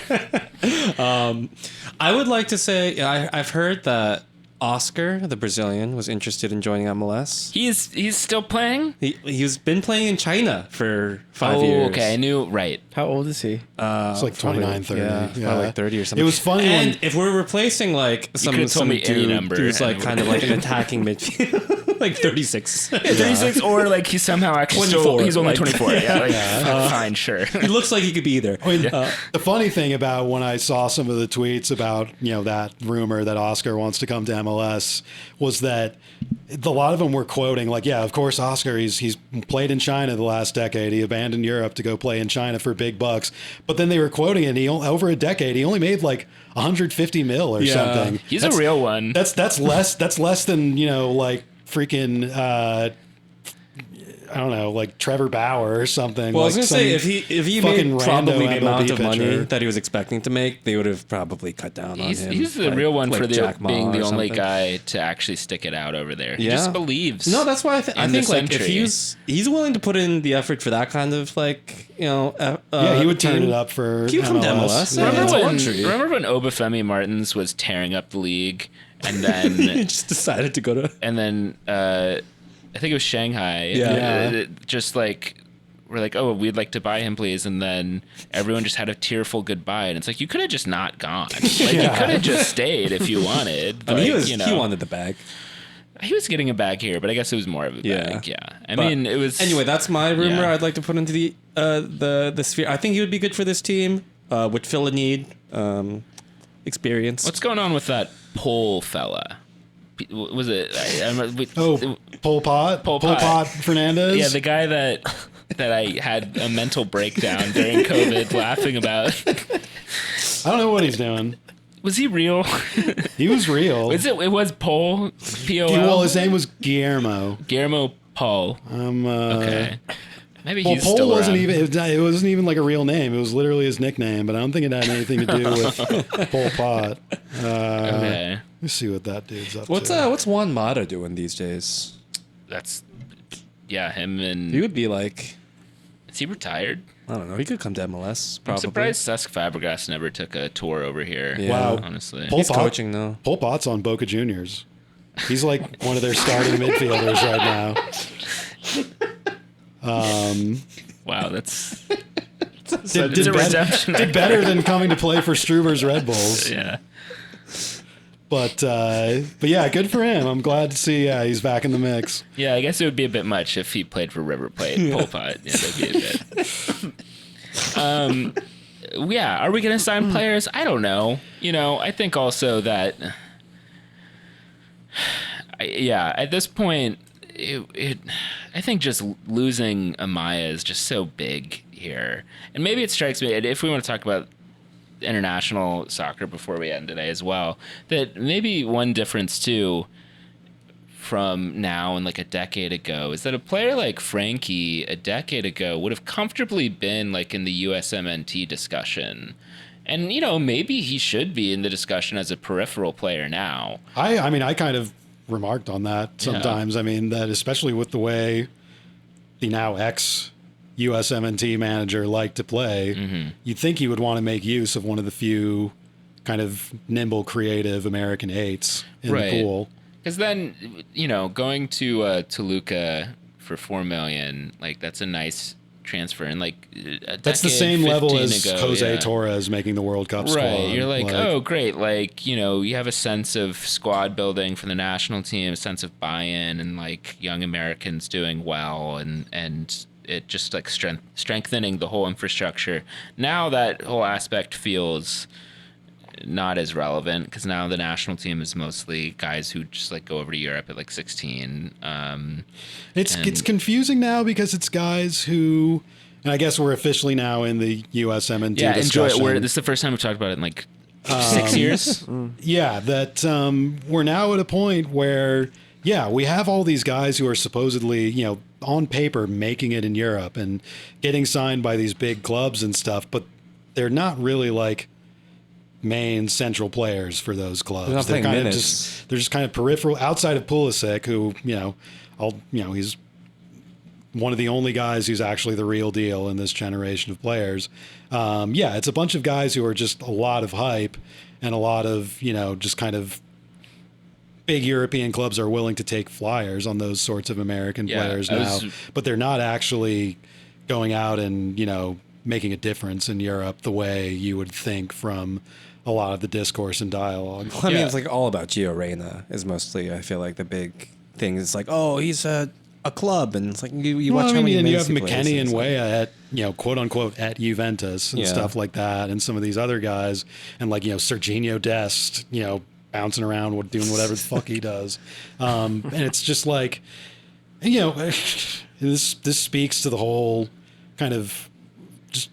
I would like to say I've heard that Oscar, the Brazilian, was interested in joining MLS. He's still playing? He's been playing in China for 5 years. Okay, I knew, right. How old is he? It's like 29, 30. Probably like 30 or something. It was funny and if we're replacing like some me any dude number who's like and kind of like an attacking midfield, like 36. 36, or like he's somehow actually 24, he's only like- 24. Fine, sure. He looks like he could be either. The funny thing about when I saw some of the tweets about, that rumor that Oscar wants to come to MLS was that a lot of them were quoting like, yeah, of course, Oscar, he's played in China the last decade. He abandoned Europe to go play in China for big bucks. But then they were quoting it. Over a decade, he only made like 150 mil or something. He's a real one. That's less than, like freaking, I don't know, like Trevor Bauer or something. Well, like I was gonna say if he fucking made probably the rando amount MLB of money pitcher. that he was expecting to make, they would have probably cut down on him. He's the real one for Jack Ma being the or only something. guy to actually stick it out over there. He Yeah. just believes. No, that's why I think the like if century. he's willing to put in the effort for that kind of like Yeah, he would turn team, it up for Keep him to MLS. Yeah. Remember when- Remember when Obafemi Martins was tearing up the league, and then he just decided to go to. I think it was Shanghai. Yeah. Just like we're like, oh, we'd like to buy him, please, and then everyone just had a tearful goodbye, and it's like you could have just not gone. Like you could have just stayed if you wanted. I mean, Like, he wanted the bag. He was getting a bag here, but I guess it was more of a bag. Yeah. I mean, it was Anyway, that's my rumor. Yeah. I'd like to put into the sphere. I think he would be good for this team. Would fill a need. Experience. What's going on with that Pole fella? Was it? Pol Pot? Pol Pot. Fernandez? Yeah, the guy that I had a mental breakdown during COVID laughing about. I don't know what he's doing. Was he real? He was real. It was Pole. P-O-L? Well, his name was Guillermo. Guillermo Paul. Okay. Maybe Well, he's Pole still wasn't around. even. It wasn't even like a real name. It was literally his nickname. But I don't think it had anything to do with Pol Pot. Okay. Let's see what that dude's up What's to. what's Juan Mata doing these days? That's him and He would be like, is he retired? I don't know. He could come to MLS. I'm Probably. surprised Cesc Fabregas never took a tour over here. Yeah. Wow. Honestly. Pol He's Pot- coaching now. Pol Pot's on Boca Juniors. He's like one of their starting midfielders right now. Wow, that's Did, a redemption. did better than coming to play for Struber's Red Bulls. yeah. But yeah, good for him. I'm glad to see he's back in the mix. Yeah, I guess it would be a bit much if he played for River Plate. Pol Pot. Yeah, that'd be a bit. Yeah, are we going to sign players? I don't know. I think also that. At this point, I think just losing Amaya is just so big here, and maybe it strikes me if we want to talk about international soccer before we end today as well, that maybe one difference too from now and like a decade ago is that a player like Frankie a decade ago would have comfortably been like in the USMNT discussion, and maybe he should be in the discussion as a peripheral player now. I mean, I kind of remarked on that sometimes. I mean, that especially with the way the now ex USMNT manager liked to play, you'd think he would want to make use of one of the few kind of nimble, creative American eights in the pool. Because then, going to Toluca for $4 million, like that's a nice transfer, and like That's the same level as ago, Jose Torres making the World Cup squad. Right, you're like, oh, great. Like, you have a sense of squad building for the national team, a sense of buy-in, and like young Americans doing well, and it just like strengthening the whole infrastructure. Now that whole aspect feels not as relevant because now the national team is mostly guys who just like go over to Europe at like 16. It's confusing now because it's guys who, and I guess we're officially now in the USMNT discussion. This is the first time we've talked about it in like 6 years. Yeah, that we're now at a point where, we have all these guys who are supposedly, on paper making it in Europe and getting signed by these big clubs and stuff, but they're not really like main central players for those clubs. They're kind of just kind of peripheral outside of Pulisic, who, he's one of the only guys who's actually the real deal in this generation of players. It's a bunch of guys who are just a lot of hype and a lot of, just kind of big European clubs are willing to take flyers on those sorts of American players now, but they're not actually going out and, making a difference in Europe the way you would think from a lot of the discourse and dialogue. Well, I mean, it's like all about Gio Reyna is mostly, I feel like, the big thing. It's like, oh, he's a club, and it's like you watch how many and you have minutes he plays, McKennie and it's like- Weah at, quote unquote, at Juventus and stuff like that, and some of these other guys, and like, Serginho Dest, bouncing around, doing whatever the fuck he does. And it's just like, this speaks to the whole kind of just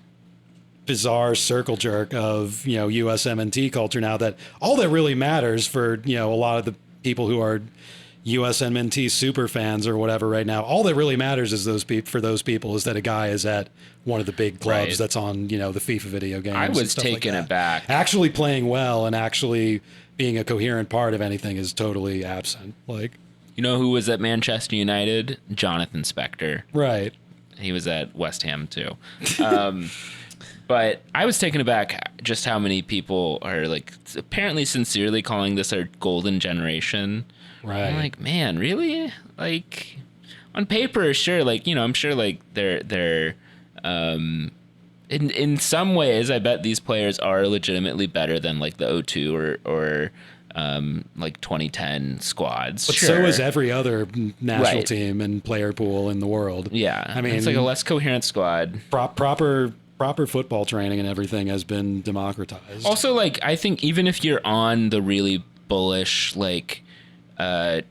bizarre circle jerk of, USMNT culture now, that all that really matters for, a lot of the people who are, USMNT super fans or whatever right now, all that really matters is for those people is that a guy is at one of the big clubs that's on, the FIFA video games. I was taken aback. Actually playing well and actually being a coherent part of anything is totally absent. Like, you know who was at Manchester United? Jonathan Spector. Right. He was at West Ham too. But I was taken aback just how many people are like apparently sincerely calling this our golden generation. Right. I'm like, man, really? Like, on paper, sure. Like, I'm sure like they're in some ways, I bet these players are legitimately better than like the 02 or like 2010 squads. But sure. so is every other national team and player pool in the world. Yeah. I mean, it's like a less coherent squad. Proper football training and everything has been democratized. Also, like, I think even if you're on the really bullish, like,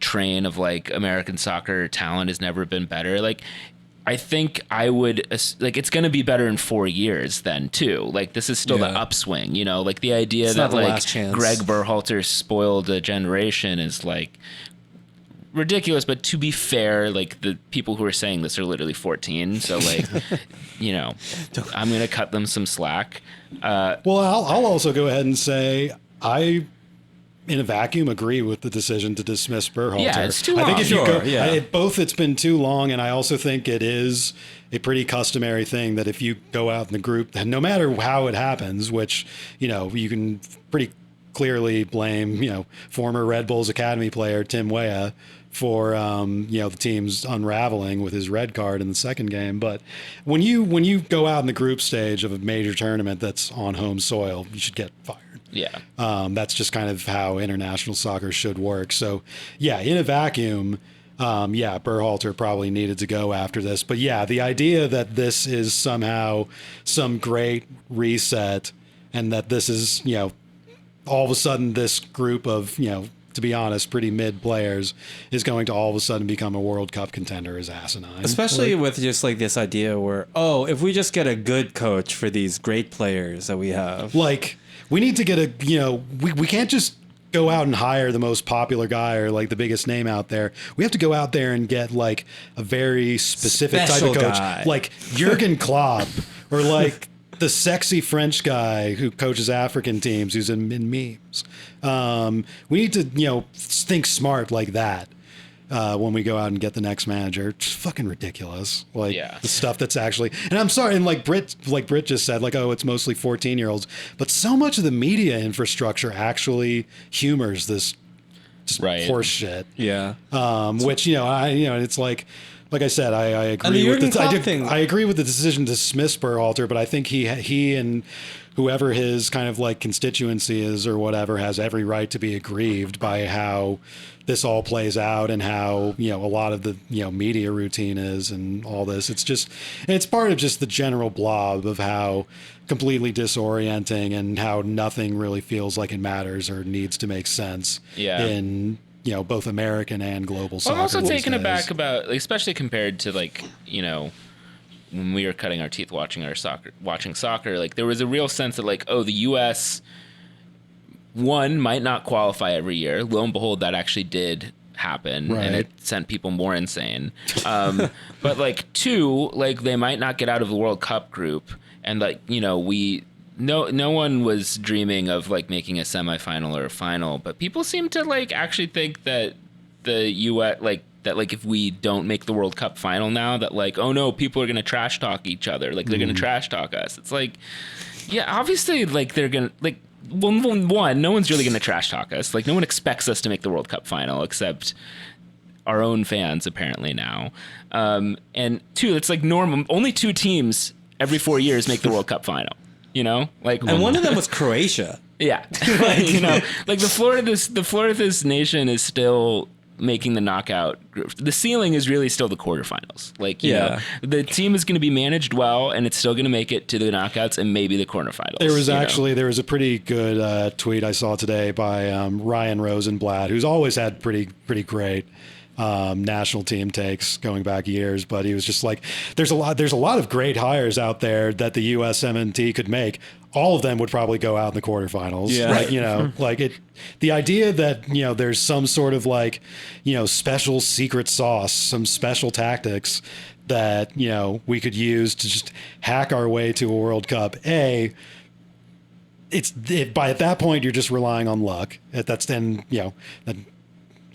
train of, like, American soccer talent has never been better, like, I think I would, like, it's going to be better in 4 years then, too. Like, this is still the upswing, like, the idea that, like, Greg Berhalter spoiled a generation is, like, ridiculous. But to be fair, like, the people who are saying this are literally 14, so like I'm gonna cut them some slack. Well, I'll also go ahead and say I in a vacuum agree with the decision to dismiss Berhalter. Yeah, it's too long. I think if you go, it's been too long, and I also think it is a pretty customary thing that if you go out in the group, no matter how it happens, which you can pretty clearly blame former Red Bulls Academy player Tim Weah for the team's unraveling with his red card in the second game. But when you go out in the group stage of a major tournament that's on home soil, you should get fired. Yeah. That's just kind of how international soccer should work. So yeah, in a vacuum, Berhalter probably needed to go after this. But yeah, the idea that this is somehow some great reset and that this is, all of a sudden this group of, to be honest, pretty mid players is going to all of a sudden become a World Cup contender is asinine. Especially with just like this idea where, if we just get a good coach for these great players that we have. Like, we need to get we can't just go out and hire the most popular guy or like the biggest name out there. We have to go out there and get like a very specific Special type of coach, guy. like Jurgen Klopp or like the sexy French guy who coaches African teams who's in memes. We need to, think smart like that when we go out and get the next manager. It's fucking ridiculous. Like the stuff that's actually, and I'm sorry, and like Brit just said, like, it's mostly 14-year-olds, but so much of the media infrastructure actually humors this horse shit. Yeah. Which, it's like I said, I agree with I agree with the decision to dismiss Berhalter, but I think he and whoever his kind of like constituency is or whatever has every right to be aggrieved by how this all plays out and how, a lot of the, media routine is and all this. It's part of just the general blob of how completely disorienting and how nothing really feels like it matters or needs to make sense in both American and global soccer. I'm also taken aback about, especially compared to like, when we were cutting our teeth watching soccer, like there was a real sense that like, the U.S. one might not qualify every year. Lo and behold, that actually did happen, and it sent people more insane. But like two, like they might not get out of the World Cup group, and like no one was dreaming of like making a semifinal or a final, but people seem to like actually think that the U.S. like if we don't make the World Cup final now, that like, oh no, people are gonna trash talk each other, like they're gonna trash talk us. It's like, yeah, obviously, like they're gonna like. Well, one, no one's really gonna trash talk us. Like no one expects us to make the World Cup final except our own fans apparently now. And two, it's like normal. Only two teams every 4 years make the World Cup final. Like, and one of them was Croatia. Yeah, like the floor of this nation is still making the knockout. The ceiling is really still the quarterfinals. Like, the team is going to be managed well, and it's still going to make it to the knockouts and maybe the quarterfinals. There was a pretty good tweet I saw today by Ryan Rosenblatt, who's always had pretty great national team takes going back years, but he was just like, there's a lot of great hires out there that the USMNT could make. all of them would probably go out in the quarterfinals. Yeah. Like, you know, like the idea that, you know, there's some sort of like, you know, special secret sauce, some special tactics that, you know, we could use to just hack our way to a World Cup. By at that point, you're just relying on luck. That's then, you know, a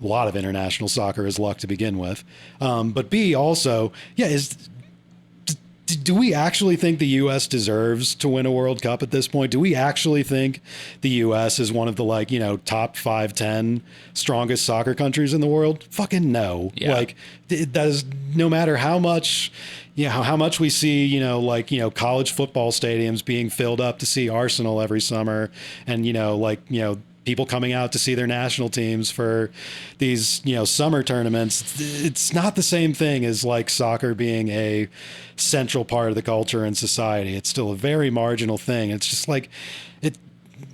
lot of international soccer is luck to begin with. But B, also, do we actually think the U.S. deserves to win a World Cup at this point? Do we actually think the U.S. is one of the, like, you know, top 5-10 strongest soccer countries in the world? Fucking no. Yeah. Like, that is, no matter how much, you know, how much we see, you know, like, you know, college football stadiums being filled up to see Arsenal every summer, and, you know, like, you know, people coming out to see their national teams for these, you know, summer tournaments. It's not the same thing as like soccer being a central part of the culture and society. It's still a very marginal thing. It's just like it,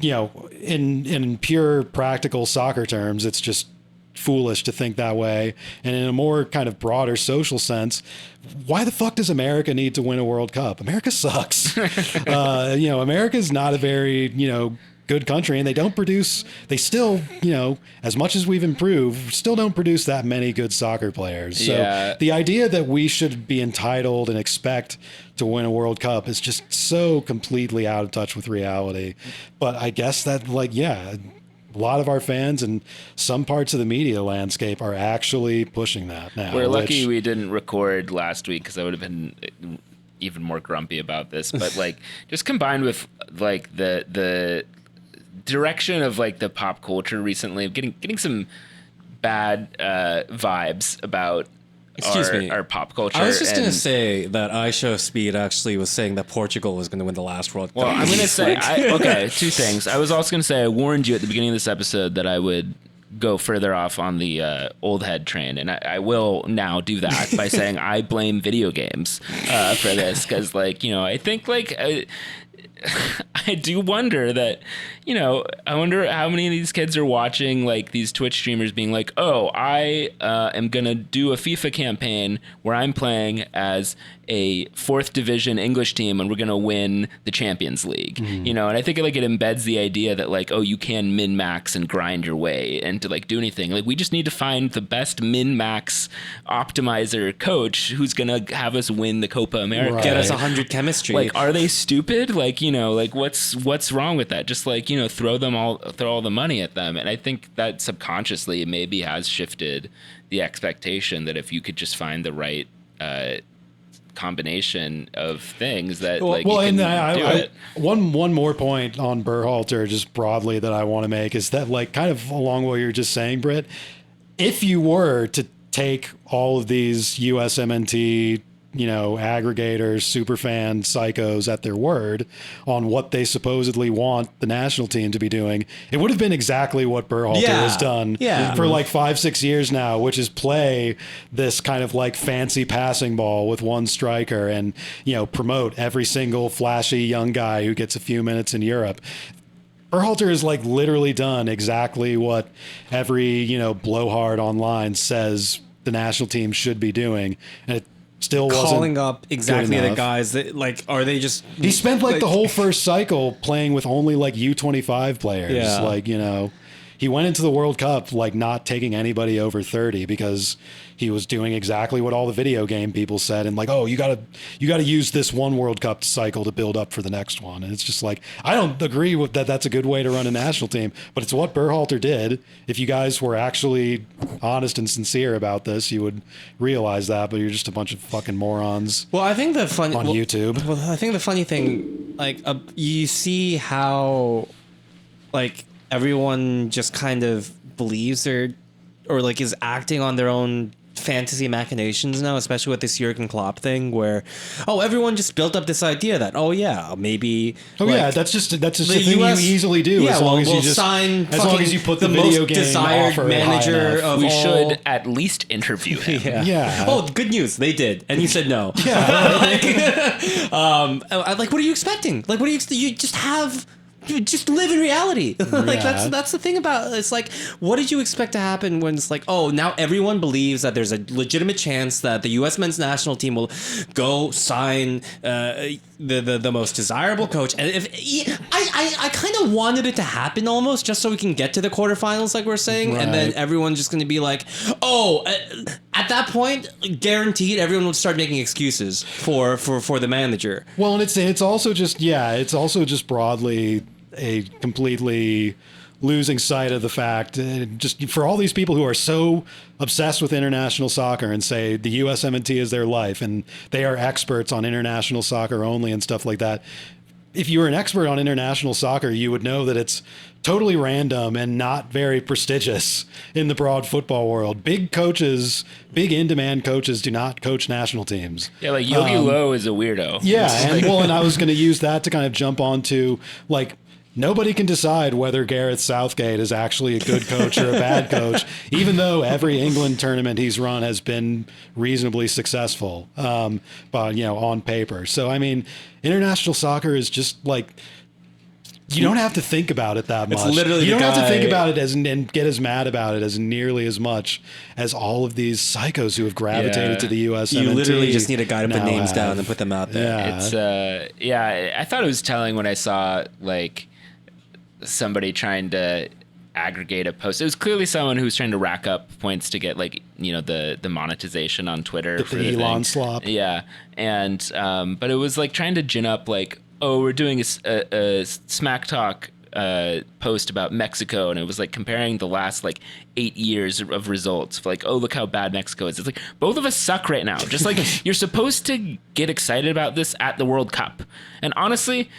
you know, in pure practical soccer terms, it's just foolish to think that way. And in a more kind of broader social sense, why the fuck does America need to win a World Cup? America sucks. You know, America's not a very, you know, good country, and they still, you know, as much as we've improved, still don't produce that many good soccer players. So the idea that we should be entitled and expect to win a World Cup is just so completely out of touch with reality. But I guess that, like, a lot of our fans and some parts of the media landscape are actually pushing that now. We're lucky we didn't record last week, because I would have been even more grumpy about this. But like, just combined with like the direction of like the pop culture recently, of getting some bad vibes about our pop culture. I was just going to say that I Show Speed actually was saying that Portugal was going to win the last World Cup. Well, I'm going to say, two things. I was also going to say, I warned you at the beginning of this episode that I would go further off on the old head train, and I will now do that by saying I blame video games for this, because, like, you know, I think, like, I do wonder that, you know, I wonder how many of these kids are watching like these Twitch streamers being like, oh, I am going to do a FIFA campaign where I'm playing as a 4th division English team and we're going to win the Champions League, you know? And I think like it embeds the idea that like, oh, you can min-max and grind your way and to like do anything. Like, we just need to find the best min-max optimizer coach who's going to have us win the Copa America. Right. Get us 100 chemistry. Like, are they stupid? Like, you know, like what's wrong with that? Just like, you know, throw all the money at them. And I think that subconsciously maybe has shifted the expectation that if you could just find the right combination of things that like you can do it. One more point on Berhalter just broadly that I want to make is that, like, kind of along what you're just saying, Brit, if you were to take all of these USMNT, you know, aggregators, superfan psychos at their word on what they supposedly want the national team to be doing, it would have been exactly what Berhalter has done for like 5-6 years now, which is play this kind of like fancy passing ball with one striker and, you know, promote every single flashy young guy who gets a few minutes in Europe. Berhalter has like literally done exactly what every, you know, blowhard online says the national team should be doing, and it still wasn't calling up exactly the guys that, like, are they just... He spent like the whole first cycle playing with only like U25 players. Yeah. Like, you know, he went into the World Cup like not taking anybody over 30 because he was doing exactly what all the video game people said, and like, oh, you gotta use this one World Cup cycle to build up for the next one. And it's just like, I don't agree with that. That's a good way to run a national team, but it's what Berhalter did. If you guys were actually honest and sincere about this, you would realize that. But you're just a bunch of fucking morons. Well, I think the funny on YouTube. Well, I think the funny thing, like, you see how, like, everyone just kind of believes or like is acting on their own fantasy machinations now, especially with this Jurgen Klopp thing, where everyone just built up this idea that maybe that's just a thing US, you easily do as long as you just sign as long as you put the video game desired offer manager of we all. Should at least interview him. Yeah. Oh, good news, they did, and he said no. Yeah. Like, what are you expecting? Like, what are you just have just live in reality. Like that's the thing about it's like, what did you expect to happen when it's like, oh, now everyone believes that there's a legitimate chance that the U.S. men's national team will go sign the most desirable coach. And if I kind of wanted it to happen almost just so we can get to the quarterfinals, like we're saying, and then everyone's just going to be like, oh, at that point, guaranteed, everyone would start making excuses for the manager. Well, and it's also just broadly a completely losing sight of the fact, just for all these people who are so obsessed with international soccer and say the USMNT is their life and they are experts on international soccer only and stuff like that. If you were an expert on international soccer, you would know that it's totally random and not very prestigious in the broad football world. Big coaches, big in-demand coaches do not coach national teams. Yeah, like Yogi Low is a weirdo. Yeah, and I was going to use that to kind of jump onto, like, nobody can decide whether Gareth Southgate is actually a good coach or a bad coach, even though every England tournament he's run has been reasonably successful, but on paper. So I mean, international soccer is just like, you don't have to think about it that much. It's literally you don't have to think about it and get as mad about it as nearly as much as all of these psychos who have gravitated to the USMNT. You literally just need a guy to put names down and put them out there. It's I thought it was telling when I saw like somebody trying to aggregate a post. It was clearly someone who was trying to rack up points to get like the monetization on Twitter for the Elon slop. Yeah, and but it was like trying to gin up like, oh, we're doing a smack talk post about Mexico, and it was like comparing the last like 8 years of results. Like, oh, look how bad Mexico is. It's like both of us suck right now. Just like you're supposed to get excited about this at the World Cup, and honestly,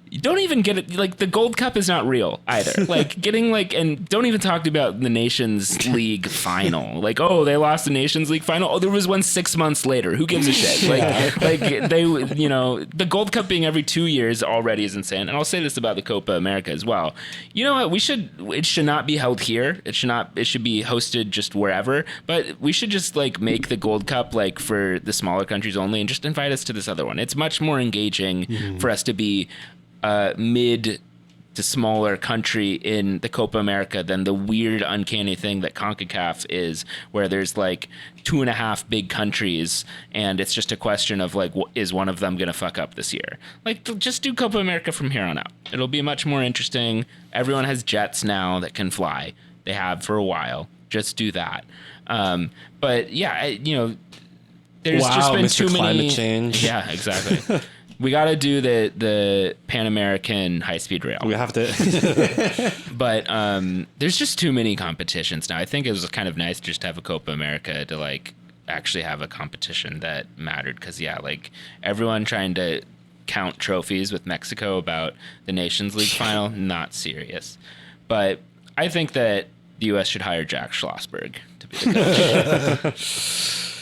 you don't even get it. Like the Gold Cup is not real either. Like getting like, and don't even talk about the Nations League final. Like, oh, they lost the Nations League final. Oh, there was one 6 months later. Who gives a shit? Like they, the Gold Cup being every 2 years already is insane. And I'll say this about the Copa America as well. You know what? It should not be held here. It should be hosted just wherever. But we should just like make the Gold Cup like for the smaller countries only, and just invite us to this other one. It's much more engaging for us to be mid to smaller country in the Copa America than the weird uncanny thing that CONCACAF is, where there's like 2.5 big countries and it's just a question of like, is one of them gonna fuck up this year? Like, just do Copa America from here on out. It'll be much more interesting. Everyone has jets now that can fly. They have for a while. Just do that. But yeah, there's just been Mr. too Climate many change. Yeah, exactly. We got to do the Pan American high speed rail. We have to. But there's just too many competitions now. I think it was kind of nice just to have a Copa America to like actually have a competition that mattered. Because like everyone trying to count trophies with Mexico about the Nations League final, not serious. But I think that the U.S. should hire Jack Schlossberg to be the coach.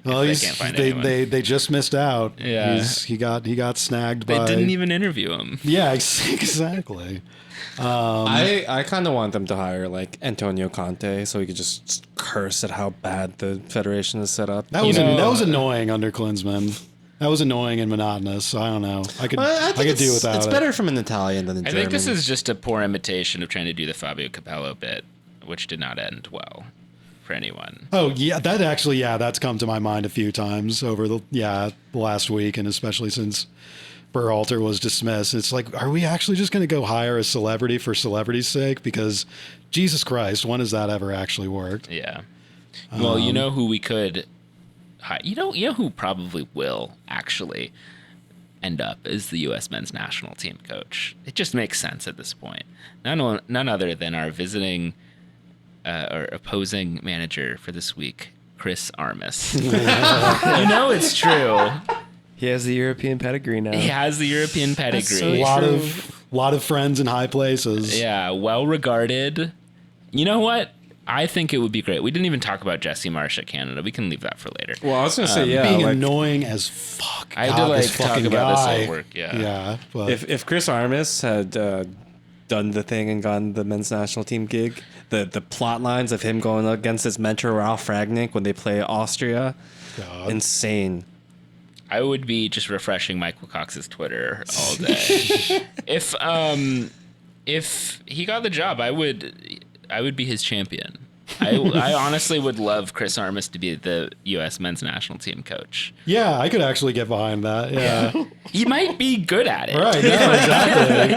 Well, they just missed out. Yeah, he got snagged by. They didn't even interview him. Yeah, exactly. I kind of want them to hire like Antonio Conte so he could just curse at how bad the federation is set up. That was annoying under Klinsmann. That was annoying and monotonous. I don't know. I could do without it. It's better from an Italian than a German. I think this is just a poor imitation of trying to do the Fabio Capello bit, which did not end well for anyone. Oh yeah, that's come to my mind a few times over the last week, and especially since Berhalter was dismissed. It's like, are we actually just going to go hire a celebrity for celebrity's sake? Because Jesus Christ, when has that ever actually worked? Yeah. Well, you know who we could hire? You know who probably will actually end up as the U.S. men's national team coach. It just makes sense at this point. None other than our visiting or opposing manager for this week, Chris Armas. It's true. He has the European pedigree now. He has the European pedigree. So a lot of friends in high places. Yeah, well regarded. You know what? I think it would be great. We didn't even talk about Jesse Marsh at Canada. We can leave that for later. Well, I was going to say, being annoying as fuck. I had to talk about this at work. Yeah. But if Chris Armas had done the thing and gotten the men's national team gig, the plot lines of him going against his mentor Ralph Ragnick when they play Austria, insane. I would be just refreshing Michael Cox's Twitter all day. If he got the job, I would be his champion. I honestly would love Chris Armas to be the U.S. men's national team coach. Yeah, I could actually get behind that. Yeah. He might be good at it. Right, yeah, exactly.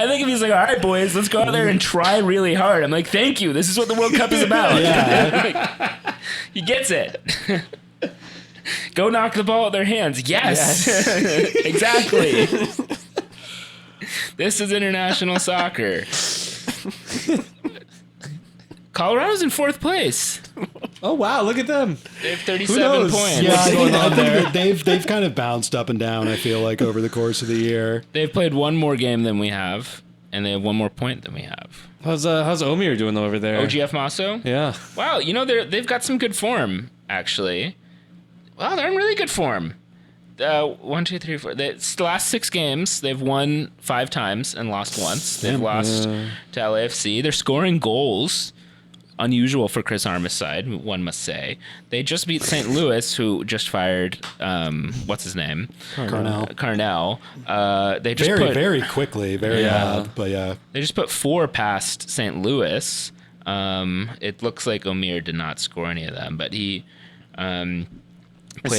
I think if he's like, all right, boys, let's go out there and try really hard. I'm like, thank you. This is what the World Cup is about. Yeah. He gets it. Go knock the ball out of their hands. Yes. Exactly. This is international soccer. Colorado's in 4th place. Oh wow, look at them. They have 37 points. Yeah, I going on think there? that they've kind of bounced up and down, I feel like, over the course of the year. They've played one more game than we have, and they have one more point than we have. How's Omir doing over there? OGF Masso? Yeah. Wow, they've got some good form, actually. Wow, they're in really good form. 1, 2, 3, 4. The last 6 games, they've won 5 times and lost once. They've lost to LAFC. They're scoring goals. Unusual for Chris Armas' side, one must say. They just beat St. Louis, who just fired, what's his name? Carnell. They just very quickly, very odd, but yeah. They just put 4 past St. Louis. It looks like Omir did not score any of them, but he played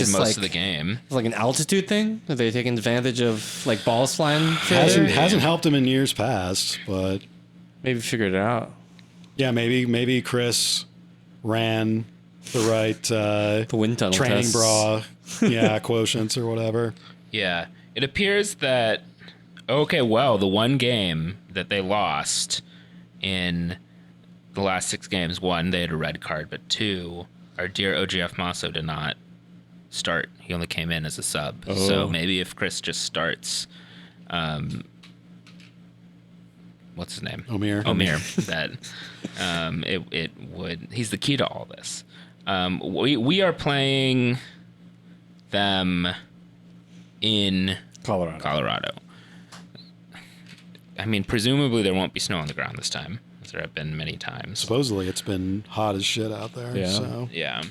most of the game. It's like an altitude thing? Are they taking advantage of like balls flying further? Hasn't helped him in years past, but Maybe figured it out. yeah, maybe Chris ran the right The wind tunnel training tests. bra, quotients or whatever. Yeah. It appears that, the one game that they lost in the last 6 games, 1, they had a red card, but 2, our dear OGF Masso did not start. He only came in as a sub. Oh. So maybe if Chris just starts, what's his name? Omir. That it would. He's the key to all this. We are playing them in Colorado. I mean, presumably there won't be snow on the ground this time, as there have been many times. Supposedly it's been hot as shit out there. Yeah. So Yeah.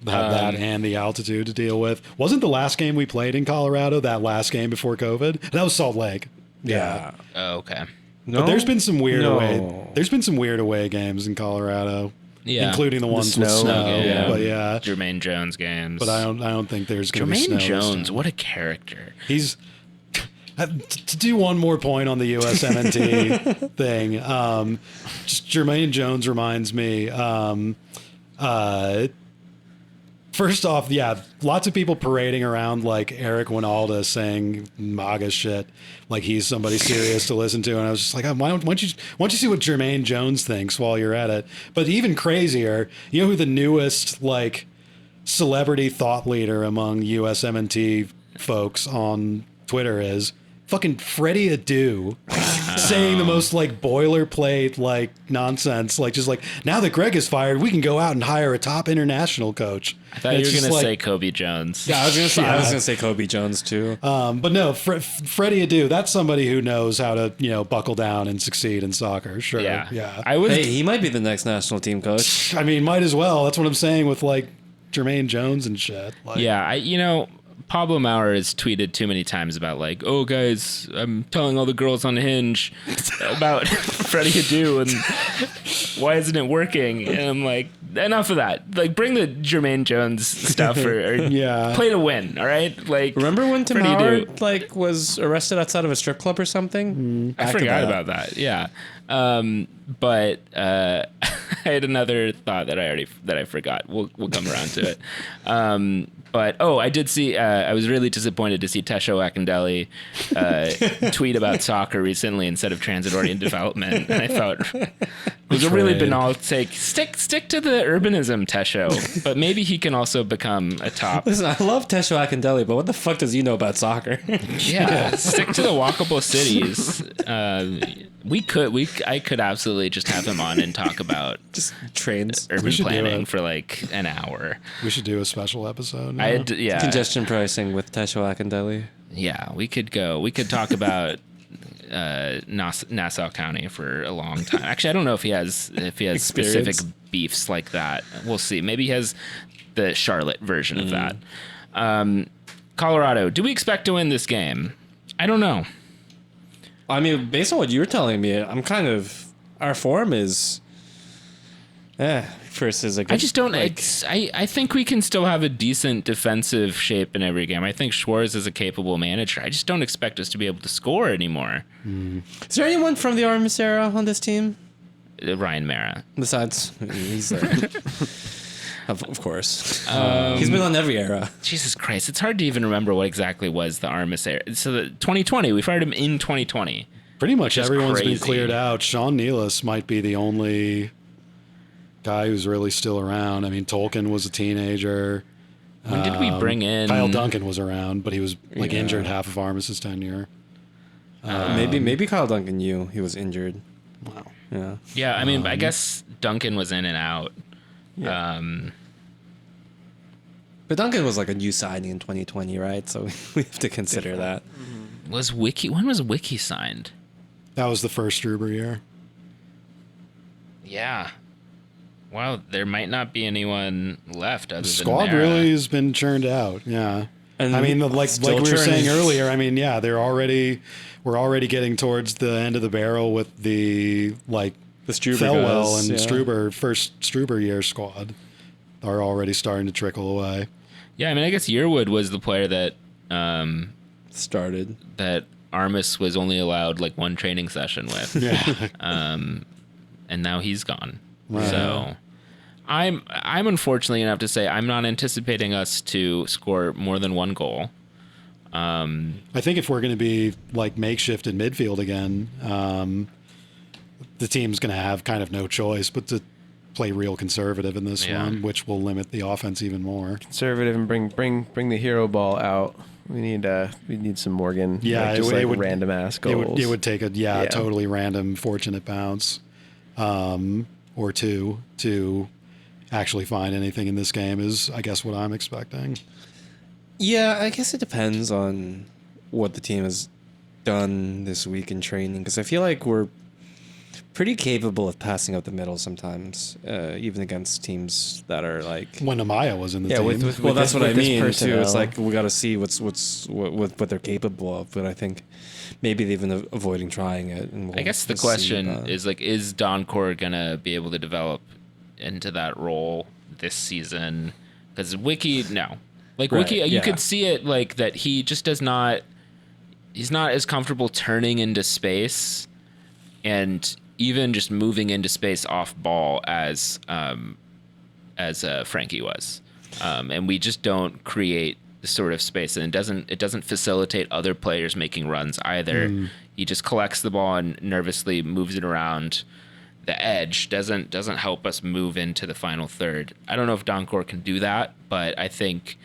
have that and the altitude to deal with. Wasn't the last game we played in Colorado that last game before COVID? That was Salt Lake. Yeah. Oh, okay. No. But there's been some weird No. away. There's been some weird away games in Colorado. Yeah. Including the ones with snow snow. game. Yeah. But yeah. Jermaine Jones games. But I don't think there's going to be snow. Jermaine this Jones, time. what a character. He's to do one more point on the USMNT thing. Just Jermaine Jones reminds me. First off, lots of people parading around like Eric Winalda saying MAGA shit, like he's somebody serious to listen to, and I was just like, why don't you see what Jermaine Jones thinks while you're at it? But even crazier, you know who the newest like celebrity thought leader among USMNT folks on Twitter is? Fucking Freddie Adu saying the most like boilerplate like nonsense, like just like now that Greg is fired, we can go out and hire a top international coach. I thought you were going to say Kobe Jones. Yeah, I was gonna say Kobe Jones too. But no, Freddie Adu, that's somebody who knows how to buckle down and succeed in soccer. Sure, yeah. Hey, he might be the next national team coach. I mean, might as well. That's what I'm saying with like Jermaine Jones and shit. Like, Pablo Maurer has tweeted too many times about like, oh guys, I'm telling all the girls on Hinge about Freddie Adu and why isn't it working? And I'm like, enough of that. Like, bring the Jermaine Jones stuff or play to win. All right. Like, remember when Tim Freddie Howard Adu. like was arrested outside of a strip club or something? I forgot about that. Yeah. But I had another thought that I forgot. We'll come around to it. But I did see. I was really disappointed to see Tesho Akindele tweet about soccer recently instead of transit-oriented development. And I thought it was a really banal take. Stick to the urbanism, Tesho. But maybe he can also become a top. Listen, I love Tesho Akindele, but what the fuck does he know about soccer? Yeah, stick to the walkable cities. I could absolutely just have him on and talk about Just trains. urban planning for like an hour. we should do a special episode. Congestion pricing with Tesho Akindele. Yeah, we could talk about Nassau County for a long time. Actually, I don't know if he has specific beefs like that. We'll see. Maybe he has the Charlotte version of that. Colorado, do we expect to win this game? I don't know. I mean, based on what you're telling me, I'm kind of our form is. Versus a good, I just don't. I think we can still have a decent defensive shape in every game. I think Schwartz is a capable manager. I just don't expect us to be able to score anymore. Is there anyone from the Armas era on this team? Ryan Mara. Besides, he's there. Of course. He's been on every era. Jesus Christ, it's hard to even remember what exactly was the Armas era. So the 2020, we fired him in 2020. Pretty much everyone's crazy. been cleared out. Sean Nealis might be the only guy who's really still around. I mean, Tolkien was a teenager. When did we bring in... Kyle Duncan was around, but he was injured half of Armas's tenure. Maybe Kyle Duncan knew he was injured. Wow. Yeah. Yeah, I mean, I guess Duncan was in and out. Yeah. But Duncan was like a new signing in 2020, right? So we have to consider that. When was Wiki signed? That was the first Struber year. Yeah. Wow, there might not be anyone left other The than squad Mara. really has been churned out. Yeah. And I mean, like we were churning. saying earlier, I mean, yeah, we're already getting towards the end of the barrel with the Struber Thelwell guys, and yeah. Struber, first Struber year squad are already starting to trickle away. Yeah, I mean, I guess Yearwood was the player that Started. that Armas was only allowed like one training session with. Yeah. And now he's gone. Right. So I'm unfortunately gonna have to say I'm not anticipating us to score more than one goal. I think if we're going to be like makeshift in midfield again, the team's going to have kind of no choice but to play real conservative in this one, which will limit the offense even more. Conservative and bring the hero ball out. We need some Morgan. Yeah, just it would random ass goals. It would take a totally random fortunate bounce or two to actually find anything in this game is, I guess, what I'm expecting. Yeah, I guess it depends on what the team has done this week in training, because I feel like we're pretty capable of passing up the middle sometimes, even against teams that are like. When Amaya was in the team. Well, that's what I mean too. personnel. It's like we got to see what they're capable of, but I think maybe they've been avoiding trying it. And I guess the we'll question see, is like, is Doncor gonna be able to develop into that role this season? Because Wiki, no. Like Right, Wiki, you yeah. could see it like that he just does not. He's not as comfortable turning into space, and even just moving into space off ball as Frankie was, and we just don't create the sort of space, and it doesn't facilitate other players making runs either. He just collects the ball and nervously moves it around the edge. Doesn't help us move into the final third. I don't know if Doncor can do that, but I think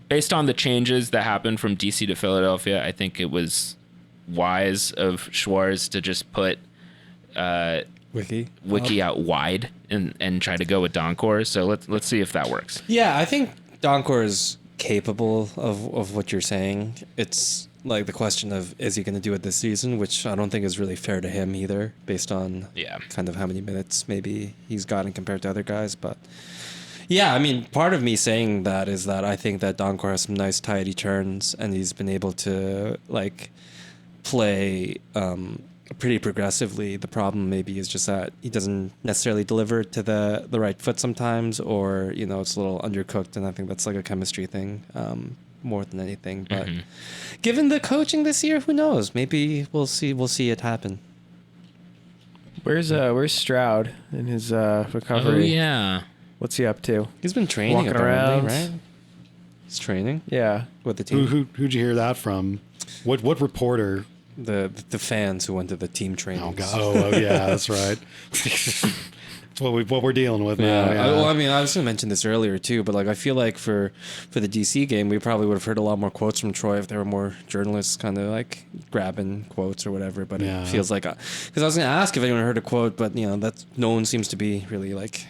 based on the changes that happened from DC to Philadelphia, I think it was wise of Schwartz to just put Wiki out wide and try to go with Doncor. So let's see if that works. Yeah, I think Doncor is capable of what you're saying. It's like the question of, is he going to do it this season, which I don't think is really fair to him either, based on kind of how many minutes maybe he's gotten compared to other guys. But yeah, I mean, part of me saying that is that I think that Doncor has some nice tidy turns, and he's been able to like play pretty progressively. The problem maybe is just that he doesn't necessarily deliver to the right foot sometimes, or it's a little undercooked, and I think that's like a chemistry thing more than anything. But given the coaching this year, who knows? Maybe we'll see it happen. Where's Stroud in his recovery? Oh yeah, what's he up to? He's been training Walking around, right? He's training. Yeah, with the team. Who'd you hear that from? What reporter? The fans who went to the team training. Oh god! Oh yeah, that's right. It's what we're dealing with now. Yeah. Yeah. Well, I mean, I was going to mention this earlier too, but like I feel like for the DC game, we probably would have heard a lot more quotes from Troy if there were more journalists kind of like grabbing quotes or whatever. But it feels like because I was going to ask if anyone heard a quote, but that no one seems to be really like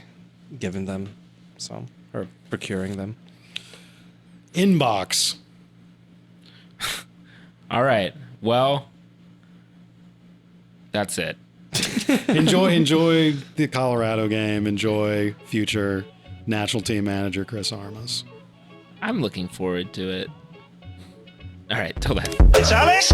giving them, or procuring them. Inbox. All right. Well, that's it. enjoy the Colorado game. Enjoy future national team manager Chris Armas. I'm looking forward to it. All right, till then. ¿Sabes?